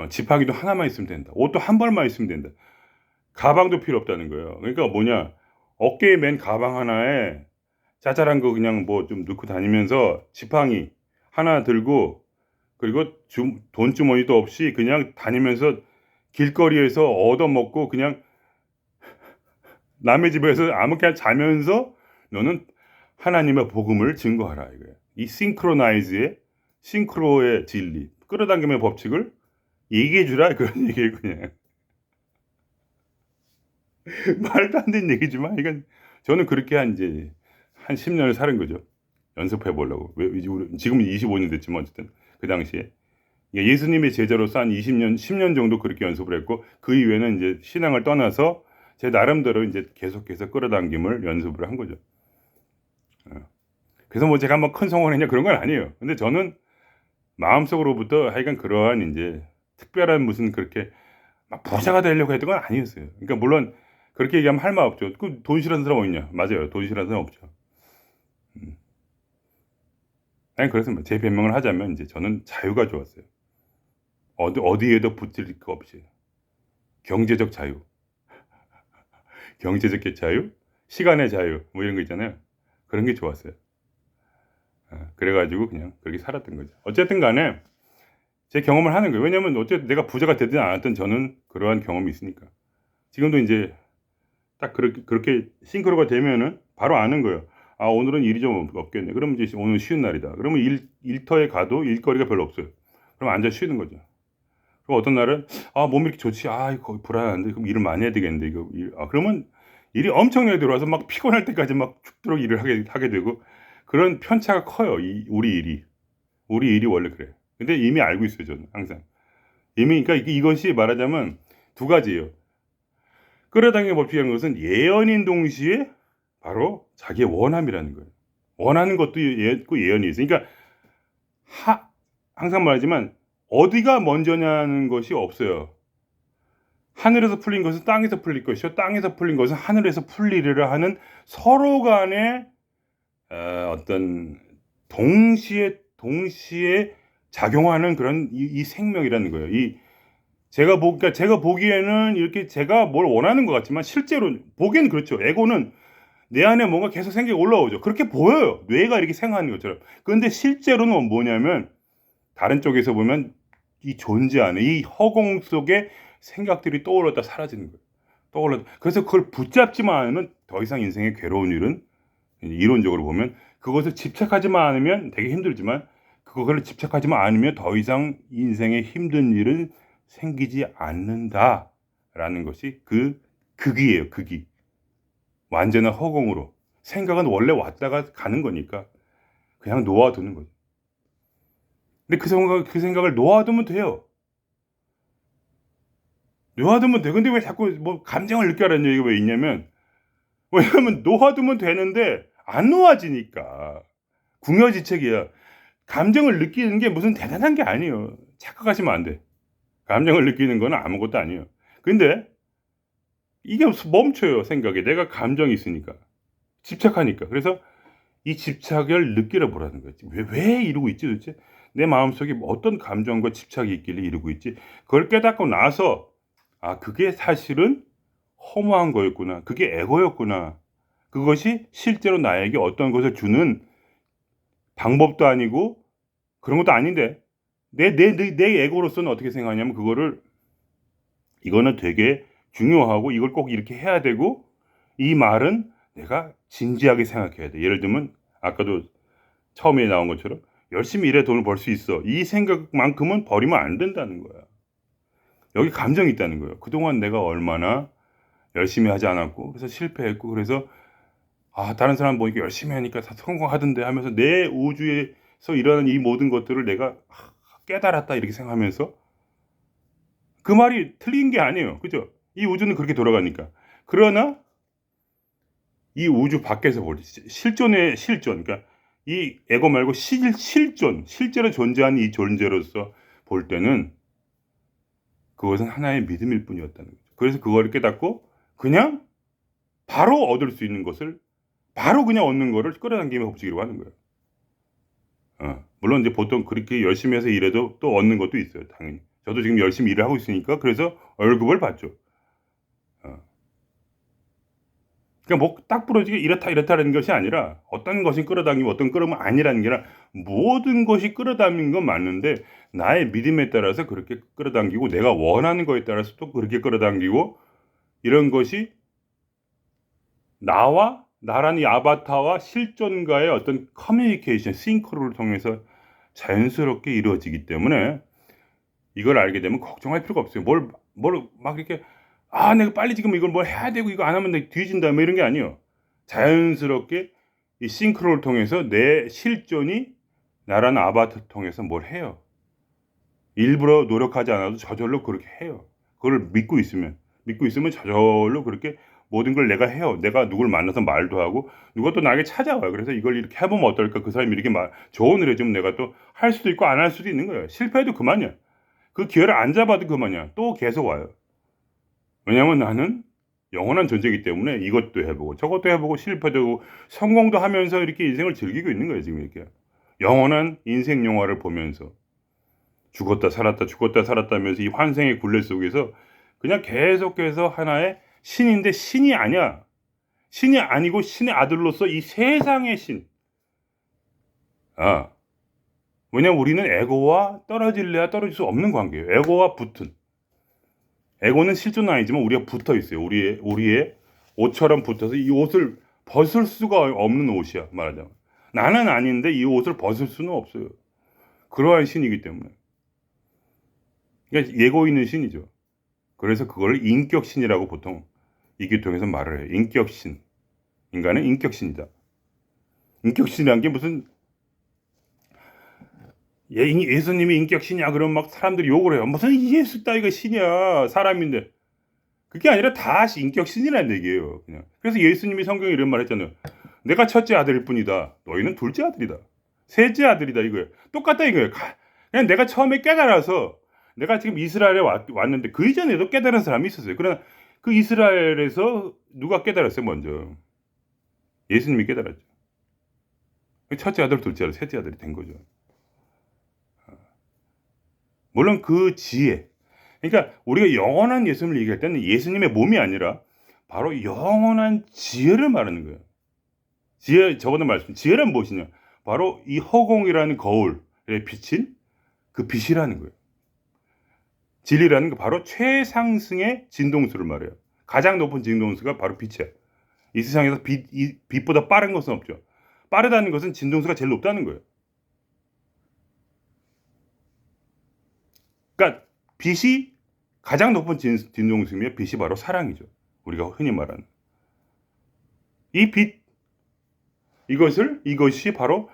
지팡이도 하나만 있으면 된다. 옷도 한 벌만 있으면 된다. 가방도 필요 없다는 거예요. 그러니까 뭐냐 어깨에 맨 가방 하나에 짜잘한 거 그냥 뭐 좀 넣고 다니면서 지팡이 하나 들고 그리고 돈주머니도 없이 그냥 다니면서 길거리에서 얻어먹고 그냥 남의 집에서 아무렇게나 자면서 너는 하나님의 복음을 증거하라 이거예요. 이 싱크로의 진리, 끌어당김의 법칙을 얘기해주라 그런 얘기예요 그냥. 말도 안 되는 얘기지만 이건 저는 그렇게 한 10년을 사는 거죠. 연습해 보려고. 지금은 25년 됐지만 어쨌든 그 당시에 예수님의 제자로서 한 10년 정도 그렇게 연습을 했고 그 이후에는 이제 신앙을 떠나서 제 나름대로 이제 계속해서 끌어당김을 연습을 한 거죠. 그래서 뭐 제가 뭐 큰 성공을 했냐 그런 건 아니에요. 근데 저는 마음속으로부터 하여간 그러한 이제 특별한 무슨 그렇게 막 부자가 되려고 했던 건 아니었어요. 그러니까 물론 그렇게 얘기하면 할 말 없죠. 그 돈 싫어하는 사람 어딨냐? 맞아요. 돈 싫어하는 사람 없죠. 아니 그렇습니다. 제 변명을 하자면 이제 저는 자유가 좋았어요. 어디에도 붙들 거 없이 경제적 자유, 경제적 자유, 시간의 자유 뭐 이런 거 있잖아요. 그런 게 좋았어요. 그래 가지고 그냥 그렇게 살았던 거죠. 어쨌든 간에 제 경험을 하는 거예요. 왜냐면 어쨌든 내가 부자가 되든 않았든 저는 그러한 경험이 있으니까. 지금도 인제 딱 그렇게 싱크로가 되면은 바로 아는 거예요. '아 오늘은 일이 좀 없겠네.' 그러면 이제 오늘 쉬는 날이다. 그러면 일터에 가도 일거리가 별로 없어요. 그럼 앉아 쉬는 거죠. 그리고 어떤 날은 '아 몸이 이렇게 좋지. 아 이거 불안한데 그럼 일을 많이 해야 되겠는데 이거 그러면 일이 엄청나게 들어와서 막 피곤할 때까지 막 죽도록 일을 하게 되고 그런 편차가 커요, 우리 일이. 우리 일이 원래 그래요. 근데 이미 알고 있어요, 저는 항상. 이미 그러니까 이것이 말하자면 두 가지예요. 끌어당김의 법칙이라는 것은 예언인 동시에 바로 자기의 원함이라는 거예요. 원하는 것도 있고 예언이 있어요. 그러니까 하 항상 말하지만 어디가 먼저냐는 것이 없어요. 하늘에서 풀린 것은 땅에서 풀릴 것이요 땅에서 풀린 것은 하늘에서 풀리리라 하는 서로 간의 어떤 동시에 작용하는 그런 이 생명이라는 거예요. 그러니까 제가 보기에는 이렇게 제가 뭘 원하는 것 같지만 실제로 보기에는 그렇죠. 에고는 내 안에 뭔가 계속 생각이 올라오죠. 그렇게 보여요. 뇌가 이렇게 생각하는 것처럼. 그런데 실제로는 뭐냐면 다른 쪽에서 보면 이 존재하는 이 허공 속에 생각들이 떠올랐다 사라지는 거예요. 그래서 그걸 붙잡지만 않으면 더 이상 인생의 괴로운 일은 이론적으로 보면 그것을 집착하지만 않으면 되게 힘들지만 그거를 집착하지만 않으면 더 이상 인생의 힘든 일은 생기지 않는다라는 것이 극이에요. 극이. 완전한 허공으로. 생각은 원래 왔다가 가는 거니까 그냥 놓아두는 거죠. 근데 그 생각을 놓아두면 돼요. 놓아두면 돼. 근데 왜 자꾸 뭐 감정을 느껴라는 얘기가 왜 있냐면 왜냐면 놓아두면 되는데 안 놓아지니까. 궁여지책이야. 감정을 느끼는 게 무슨 대단한 게 아니에요. 착각하시면 안 돼. 감정을 느끼는 건 아무것도 아니에요. 근데 이게 멈춰요, 생각이. 내가 감정이 있으니까. 집착하니까. 그래서 이 집착을 느끼려 보라는 거지. 왜 이러고 있지 도대체? 내 마음속에 어떤 감정과 집착이 있길래 이러고 있지? 그걸 깨닫고 나서 그게 사실은 허무한 거였구나. 그게 에고였구나. 그것이 실제로 나에게 어떤 것을 주는 방법도 아니고 그런 것도 아닌데 내 에고로서는 어떻게 생각하냐면 이거는 되게 중요하고 이걸 꼭 이렇게 해야 되고 이 말은 내가 진지하게 생각해야 돼. 예를 들면 아까도 처음에 나온 것처럼 열심히 일해 돈을 벌 수 있어. 이 생각만큼은 버리면 안 된다는 거야. 여기 감정이 있다는 거예요. 그동안 내가 얼마나 열심히 하지 않았고 그래서 실패했고 그래서 다른 사람 보니까 열심히 하니까 다 성공하던데 하면서 내 우주에서 일어나는 이 모든 것들을 내가 깨달았다 이렇게 생각하면서 그 말이 틀린 게 아니에요. 그죠? 이 우주는 그렇게 돌아가니까. 그러나 이 우주 밖에서 볼 때 실존의 실존 그러니까 이 에고 말고 실제로 존재하는 이 존재로서 볼 때는 그것은 하나의 믿음일 뿐이었다는 거죠. 그래서 그거를 깨닫고 그냥 바로 얻을 수 있는 것을 바로 그냥 얻는 거를 끌어당김의 법칙이라고 하는 거예요. 물론 이제 보통 그렇게 열심히 해서 일해도 또 얻는 것도 있어요, 당연히. 저도 지금 열심히 일을 하고 있으니까 그래서 월급을 받죠. 그러니까 뭐 딱 부러지게 이렇다라는 것이 아니라 어떤 것이 끌어당기고 어떤 끌으면 아니라는 게 아니라 모든 것이 끌어당기는 건 맞는데 나의 믿음에 따라서 그렇게 끌어당기고 내가 원하는 거에 따라서 또 그렇게 끌어당기고 이런 것이 나라는 이 아바타와 실존과의 어떤 커뮤니케이션, 싱크로를 통해서 자연스럽게 이루어지기 때문에 이걸 알게 되면 걱정할 필요가 없어요. 뭘 막 이렇게 내가 빨리 지금 이걸 뭘 해야 되고 이거 안 하면 내가 뒤진다 뭐 이런 게 아니에요. 자연스럽게 이 싱크로를 통해서 내 실존이 나라는 아바타를 통해서 뭘 해요. 일부러 노력하지 않아도 저절로 그렇게 해요. 그걸 믿고 있으면 저절로 그렇게 모든 걸 내가 해요. 내가 누굴 만나서 말도 하고 누가 또 나에게 찾아와요. 그래서 이걸 이렇게 해보면 어떨까? 그 사람이 이렇게 조언을 해주면 내가 또 할 수도 있고 안 할 수도 있는 거예요. 실패해도 그만이야. 그 기회를 안 잡아도 그만이야. 또 계속 와요. 왜냐하면 나는 영원한 존재이기 때문에 이것도 해보고 저것도 해보고 실패도 하고 성공도 하면서 이렇게 인생을 즐기고 있는 거예요. 지금 이렇게 영원한 인생 영화를 보면서 죽었다 살았다 죽었다 살았다 하면서 이 환생의 굴레 속에서 그냥 계속해서 하나의 신인데 신이 아니야. 신이 아니고 신의 아들로서 이 세상의 신. 왜냐면 우리는 에고와 떨어질래야 떨어질 수 없는 관계예요. 에고와 붙은. 에고는 실존은 아니지만 우리가 붙어 있어요. 우리의 옷처럼 붙어서 이 옷을 벗을 수가 없는 옷이야. 말하자면. 나는 아닌데 이 옷을 벗을 수는 없어요. 그러한 신이기 때문에. 그러니까 예고 있는 신이죠. 그래서 그걸 인격신이라고 보통 이 교통에서 말을 해요. 인격신. 인간은 인격신이다. 인격신이란 게 무슨 예수님이 인격신이야 그러면 막 사람들이 욕을 해요. 무슨 예수 따위가 신이야. 사람인데. 그게 아니라 다 인격신이라는 얘기예요. 그냥. 그래서 예수님이 성경에 이런 말 했잖아요. 내가 첫째 아들일 뿐이다. 너희는 둘째 아들이다. 셋째 아들이다 이거예요. 똑같다 이거예요. 그냥 내가 처음에 깨달아서 내가 지금 이스라엘에 왔는데 그 이전에도 깨달은 사람이 있었어요. 그러나 그 이스라엘에서 누가 깨달았어요 먼저? 예수님이 깨달았죠. 첫째 아들, 둘째 아들, 셋째 아들이 된 거죠. 물론 그 지혜. 그러니까 우리가 영원한 예수님을 얘기할 때는 예수님의 몸이 아니라 바로 영원한 지혜를 말하는 거예요. 지혜, 저번에 말씀, 지혜란 무엇이냐? 바로 이 허공이라는 거울에 비친 그 빛이라는 거예요. 진리라는 게 바로 최상승의 진동수를 말해요. 가장 높은 진동수가 바로 빛이에요. 이 세상에서 빛보다 빠른 것은 없죠. 빠르다는 것은 진동수가 제일 높다는 거예요. 그러니까 빛이 가장 높은 진동수이며 빛이 바로 사랑이죠. 우리가 흔히 말하는. 이 빛, 이것이 바로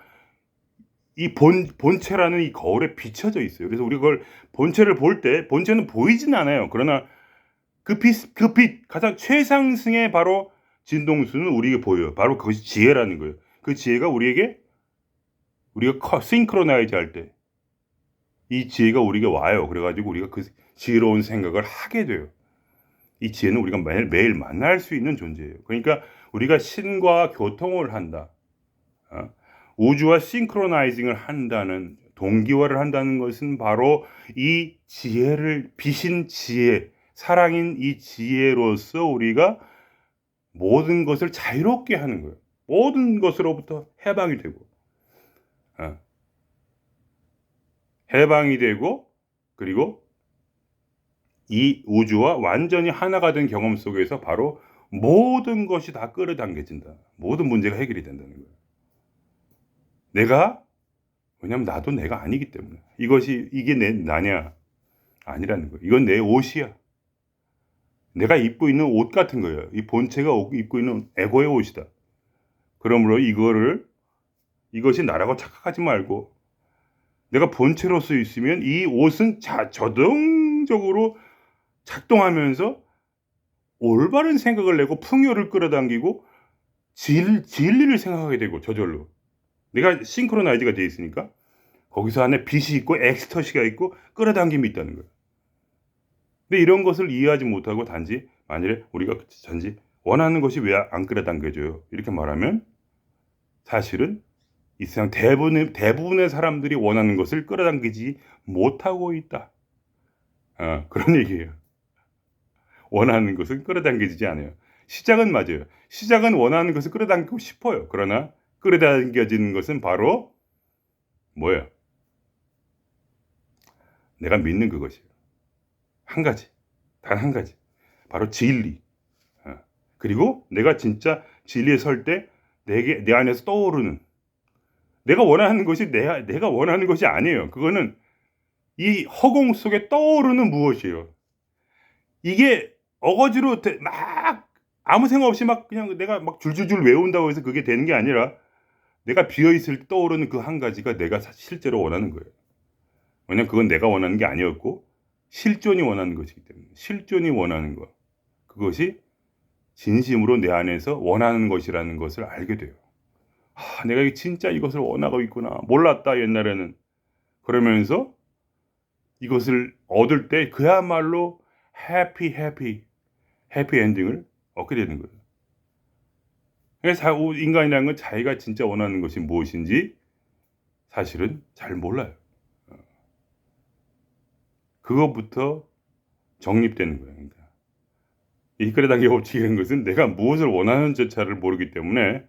이 본체라는 이 거울에 비춰져 있어요. 그래서 우리가 그걸 본체를 볼 때, 본체는 보이진 않아요. 그러나 그 빛, 가장 최상승의 바로 진동수는 우리에게 보여요. 바로 그것이 지혜라는 거예요. 그 지혜가 우리가 싱크로나이즈 할 때, 이 지혜가 우리에게 와요. 그래가지고 우리가 그 지혜로운 생각을 하게 돼요. 이 지혜는 우리가 매일 만날 수 있는 존재예요. 그러니까 우리가 신과 교통을 한다. 우주와 싱크로나이징을 한다는, 동기화를 한다는 것은 바로 이 지혜를, 빛인 지혜, 사랑인 이 지혜로서 우리가 모든 것을 자유롭게 하는 거예요. 모든 것으로부터 해방이 되고, 해방이 되고, 그리고 이 우주와 완전히 하나가 된 경험 속에서 바로 모든 것이 다 끌어당겨진다. 모든 문제가 해결이 된다는 거예요. 왜냐면 나도 내가 아니기 때문에. 이게 나냐? 아니라는 거예요. 이건 내 옷이야. 내가 입고 있는 옷 같은 거예요. 이 본체가 입고 있는 에고의 옷이다. 그러므로 이것이 나라고 착각하지 말고, 내가 본체로서 있으면 이 옷은 자동적으로 작동하면서 올바른 생각을 내고 풍요를 끌어당기고 진리를 생각하게 되고, 저절로. 내가 싱크로나이즈가 되어 있으니까 거기서 안에 빛이 있고 엑스터시가 있고 끌어당김이 있다는 거예요. 근데 이런 것을 이해하지 못하고 만일에 우리가 원하는 것이 왜 안 끌어당겨져요? 이렇게 말하면 사실은 이 세상 대부분의 사람들이 원하는 것을 끌어당기지 못하고 있다. 그런 얘기예요. 원하는 것은 끌어당겨지지 않아요. 시작은 맞아요. 시작은 원하는 것을 끌어당기고 싶어요. 그러나 끌어당겨지는 것은 바로 뭐예요? 내가 믿는 그것이에요. 한 가지. 단 한 가지. 바로 진리. 그리고 내가 진짜 진리에 설 때 내 안에서 떠오르는, 내가 원하는 것이 내가 원하는 것이 아니에요. 그거는 이 허공 속에 떠오르는 무엇이에요. 이게 어거지로 막 아무 생각 없이 막 그냥 내가 막 줄줄줄 외운다고 해서 그게 되는 게 아니라 내가 비어있을 때 떠오르는 그 한 가지가 내가 실제로 원하는 거예요. 왜냐면 그건 내가 원하는 게 아니었고 실존이 원하는 것이기 때문에. 실존이 원하는 것, 그것이 진심으로 내 안에서 원하는 것이라는 것을 알게 돼요. 내가 진짜 이것을 원하고 있구나. 몰랐다 옛날에는. 그러면서 이것을 얻을 때 그야말로 해피 엔딩을 얻게 되는 거예요. 그래서 인간이라는 건 자기가 진짜 원하는 것이 무엇인지 사실은 잘 몰라요. 그것부터 정립되는 거예요. 그러니까 이 끌어당김 법칙이라는 것은 내가 무엇을 원하는지를 모르기 때문에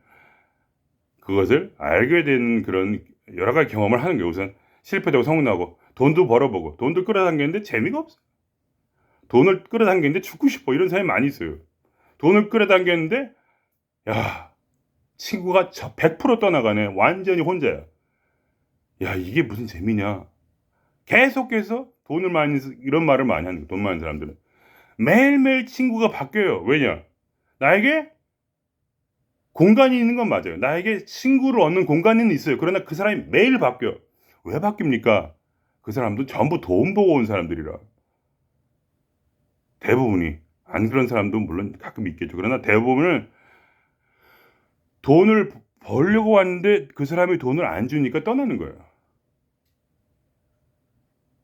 그것을 알게 되는 그런 여러 가지 경험을 하는 거예요. 우선 실패되고 성공하고 돈도 벌어보고 돈도 끌어당겼는데 재미가 없어. 돈을 끌어당겼는데 죽고 싶어. 이런 사람이 많이 있어요. 돈을 끌어당겼는데 야 친구가 100% 떠나가네. 완전히 혼자야. 야 이게 무슨 재미냐. 계속해서 돈을 많이 이런 말을 많이 하는 거예요. 돈 많은 사람들은. 매일매일 친구가 바뀌어요. 왜냐? 나에게 공간이 있는 건 맞아요. 나에게 친구를 얻는 공간은 있어요. 그러나 그 사람이 매일 바뀌어. 왜 바뀝니까? 그 사람도 전부 돈 보고 온 사람들이라. 대부분이. 안 그런 사람도 물론 가끔 있겠죠. 그러나 대부분은 돈을 벌려고 왔는데 그 사람이 돈을 안 주니까 떠나는 거예요.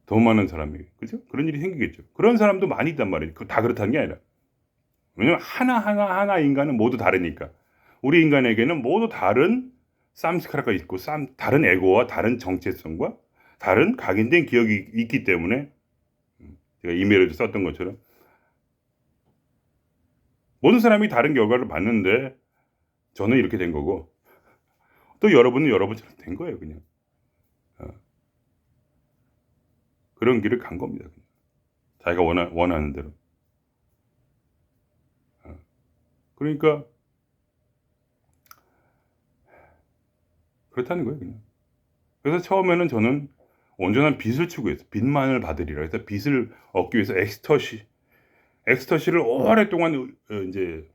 돈 많은 사람이. 그죠? 그런 일이 생기겠죠. 그런 사람도 많이 있단 말이에요. 다 그렇다는 게 아니라. 왜냐면 하나 인간은 모두 다르니까. 우리 인간에게는 모두 다른 쌈스카라가 있고 다른 에고와 다른 정체성과 다른 각인된 기억이 있기 때문에 제가 이메일에도 썼던 것처럼 모든 사람이 다른 결과를 봤는데 저는 이렇게 된 거고 또 여러분은 여러분처럼 된 거예요. 그냥 그런 길을 간 겁니다. 그냥. 자기가 원하는 대로. 그러니까 그렇다는 거예요. 그냥. 그래서 처음에는 저는 온전한 빚을 추구했어요. 빚만을 받으리라. 그래서 빚을 얻기 위해서 엑스터시를 오랫동안 이제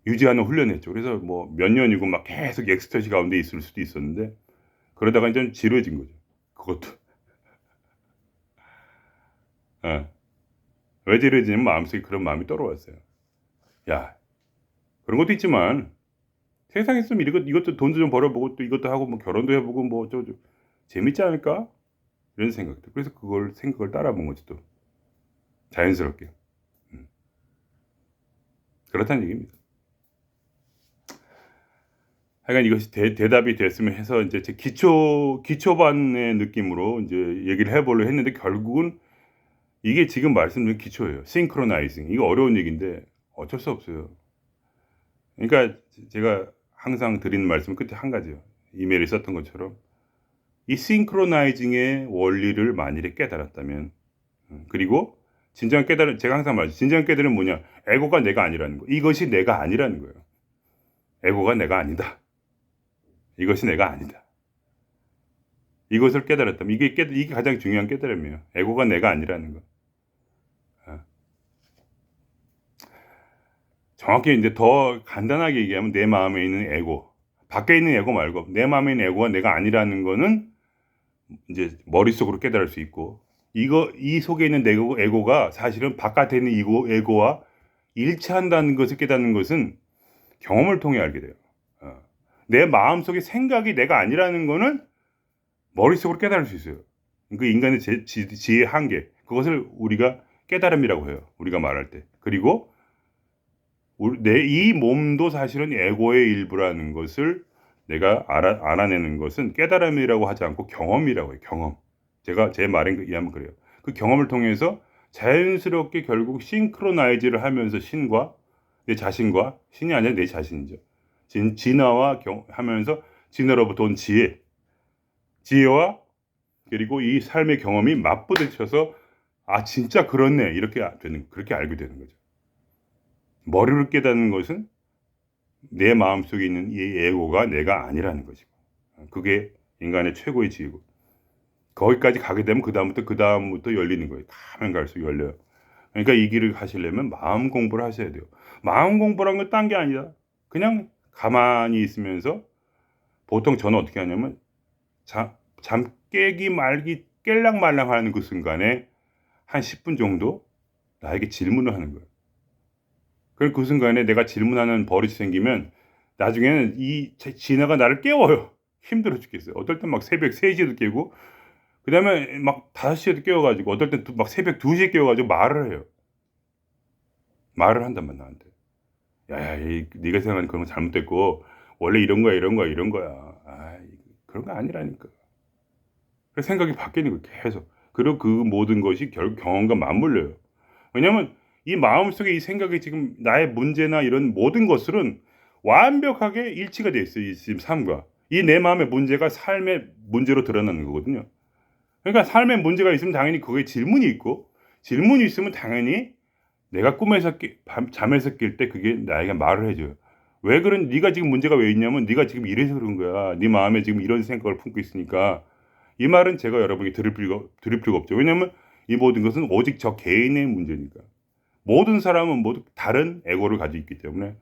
유지하는 훈련했죠. 그래서 뭐 몇 년이고 막 계속 엑스터시 가운데 있을 수도 있었는데 그러다가 이제 지루해진 거죠. 그것도. 예. 왜 지루해지냐면 마음속에 그런 마음이 떨어왔어요. 야, 그런 것도 있지만 세상에 있으면 이것도 돈도 좀 벌어보고 또 이것도 하고 뭐 결혼도 해보고 뭐 재밌지 않을까? 이런 생각들. 그래서 그걸 생각을 따라본 거죠. 또 자연스럽게. 그렇다는 얘기입니다. 하여간 이것이 대답이 됐으면 해서 이제 제 기초반의 느낌으로 이제 얘기를 해보려 했는데 결국은 이게 지금 말씀드린 기초예요. 싱크로나이징. 이거 어려운 얘기인데 어쩔 수 없어요. 그러니까 제가 항상 드리는 말씀 끝에 한 가지요. 이메일에 썼던 것처럼 이 싱크로나이징의 원리를 만일에 깨달았다면 그리고 진정한 깨달음 제가 항상 말하죠. 진정한 깨달음은 뭐냐? 에고가 내가 아니라는 거. 이것이 내가 아니라는 거예요. 에고가 내가 아니다. 이것이 내가 아니다. 이것을 깨달았다면 이게 가장 중요한 깨달음이에요. 에고가 내가 아니라는 거. 정확히 이제 더 간단하게 얘기하면 내 마음에 있는 에고, 밖에 있는 에고 말고 내 마음에 있는 에고가 내가 아니라는 거는 이제 머릿속으로 깨달을 수 있고 이 속에 있는 에고가 사실은 바깥에 있는 에고와 일치한다는 것을 깨닫는 것은 경험을 통해 알게 돼요. 내 마음속의 생각이 내가 아니라는 거는 머릿속으로 깨달을 수 있어요. 그 인간의 지혜의 한계, 그것을 우리가 깨달음이라고 해요. 우리가 말할 때. 그리고 이 몸도 사실은 에고의 일부라는 것을 내가 알아내는 것은 깨달음이라고 하지 않고 경험이라고 해요. 경험. 제가 제 말에 의하면 그래요. 그 경험을 통해서 자연스럽게 결국 싱크로나이즈를 하면서 내 자신과 신이 아니라 내 자신이죠. 진화와 하면서 진화로부터 온 지혜와 그리고 이 삶의 경험이 맞부딪혀서 아 진짜 그렇네 그렇게 알게 되는 거죠. 머리를 깨닫는 것은 내 마음속에 있는 이 에고가 내가 아니라는 것이고 그게 인간의 최고의 지혜고 거기까지 가게 되면 그다음부터 열리는 거예요. 가면 갈수록 열려요. 그러니까 이 길을 하시려면 마음 공부를 하셔야 돼요. 마음 공부란 건 딴 게 아니라 그냥 가만히 있으면서 보통 저는 어떻게 하냐면 잠 깨기 말기 깰랑말랑 하는 그 순간에 한 10분 정도 나에게 질문을 하는 거예요. 그럼 그 순간에 내가 질문하는 버릇이 생기면 나중에는 이 진화가 나를 깨워요. 힘들어 죽겠어요. 어떨 땐 막 새벽 3시에도 깨고 그 다음에 막 5시에도 깨워가지고 어떨 땐 막 새벽 2시에 깨워가지고 말을 해요. 말을 한단 말이야 나한테. 야야 네가 생각하는 그런 거 잘못됐고 원래 이런 거야, 이런 거야, 이런 거야. 아, 그런 거 아니라니까. 그래서 생각이 바뀌는 거예요, 계속. 그리고 그 모든 것이 결국 경험과 맞물려요. 왜냐면 이 마음속에 이 생각이 지금 나의 문제나 이런 모든 것들은 완벽하게 일치가 돼 있어요. 이 지금 삶과. 이 내 마음의 문제가 삶의 문제로 드러나는 거거든요. 그러니까 삶의 문제가 있으면 당연히 그거에 질문이 있고, 질문이 있으면 당연히 내가 꿈에서 잠에서 깰 때 그게 나에게 말을 해줘요. 왜 그런, 네가 지금 문제가 왜 있냐면 네가 지금 이래서 그런 거야. 네 마음에 지금 이런 생각을 품고 있으니까. 이 말은 제가 여러분에게 드릴 필요가 없죠. 왜냐하면 이 모든 것은 오직 저 개인의 문제니까. 모든 사람은 모두 다른 에고를 가지고 있기 때문에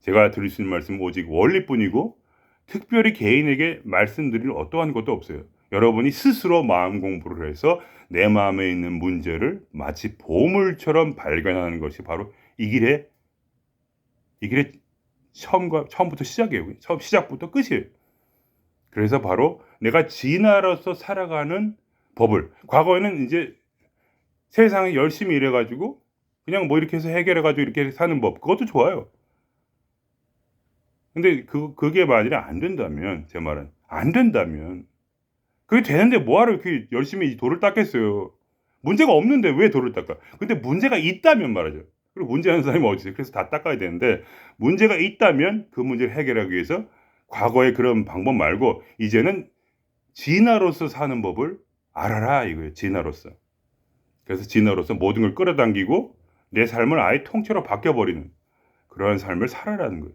제가 드릴 수 있는 말씀은 오직 원리뿐이고, 특별히 개인에게 말씀드릴 어떠한 것도 없어요. 여러분이 스스로 마음 공부를 해서 내 마음에 있는 문제를 마치 보물처럼 발견하는 것이 바로 이 길의 처음부터 시작이에요. 처음 시작부터 끝이에요. 그래서 바로 내가 진화로서 살아가는 법을, 과거에는 이제 세상에 열심히 일해가지고 그냥 뭐 이렇게 해서 해결해가지고 이렇게 사는 법, 그것도 좋아요. 근데 그게 만일에 안 된다면, 제 말은 안 된다면, 그게 되는데 뭐하러 이렇게 열심히 돌을 닦겠어요. 문제가 없는데 왜 돌을 닦아? 근데 문제가 있다면 말이죠. 그리고 문제하는 사람이 어디 있어요? 그래서 다 닦아야 되는데, 문제가 있다면 그 문제를 해결하기 위해서 과거의 그런 방법 말고 이제는 진화로서 사는 법을 알아라 이거예요. 진화로서. 그래서 진화로서 모든 걸 끌어당기고 내 삶을 아예 통째로 바뀌어버리는 그러한 삶을 살아라는 거예요.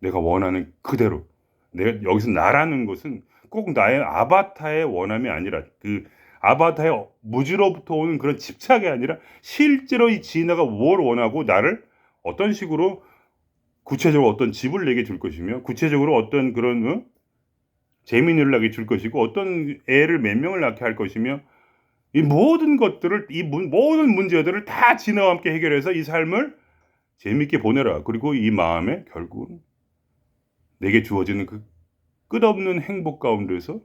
내가 원하는 그대로. 내가 여기서 나라는 것은 꼭 나의 아바타의 원함이 아니라, 그 아바타의 무지로부터 오는 그런 집착이 아니라 실제로 이 지나가 뭘 원하고 나를 어떤 식으로, 구체적으로 어떤 집을 내게 줄 것이며, 구체적으로 어떤 그런 재미를 나게 줄 것이고, 어떤 애를 몇 명을 낳게 할 것이며, 이 모든 것들을, 모든 문제들을 다 진화와 함께 해결해서 이 삶을 재밌게 보내라. 그리고 이 마음에 결국은 내게 주어지는 그 끝없는 행복 가운데서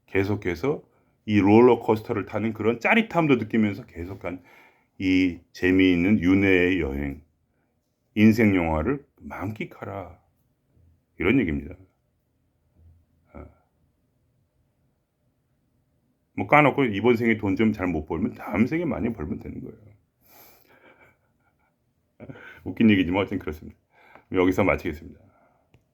계속해서 이 롤러코스터를 타는 그런 짜릿함도 느끼면서 계속한 이 재미있는 윤회의 여행, 인생 영화를 만끽하라. 이런 얘기입니다. 뭐 까놓고 이번 생에 돈 좀 잘 못 벌면 다음 생에 많이 벌면 되는 거예요. 웃긴 얘기지만 어쨌든 그렇습니다. 여기서 마치겠습니다.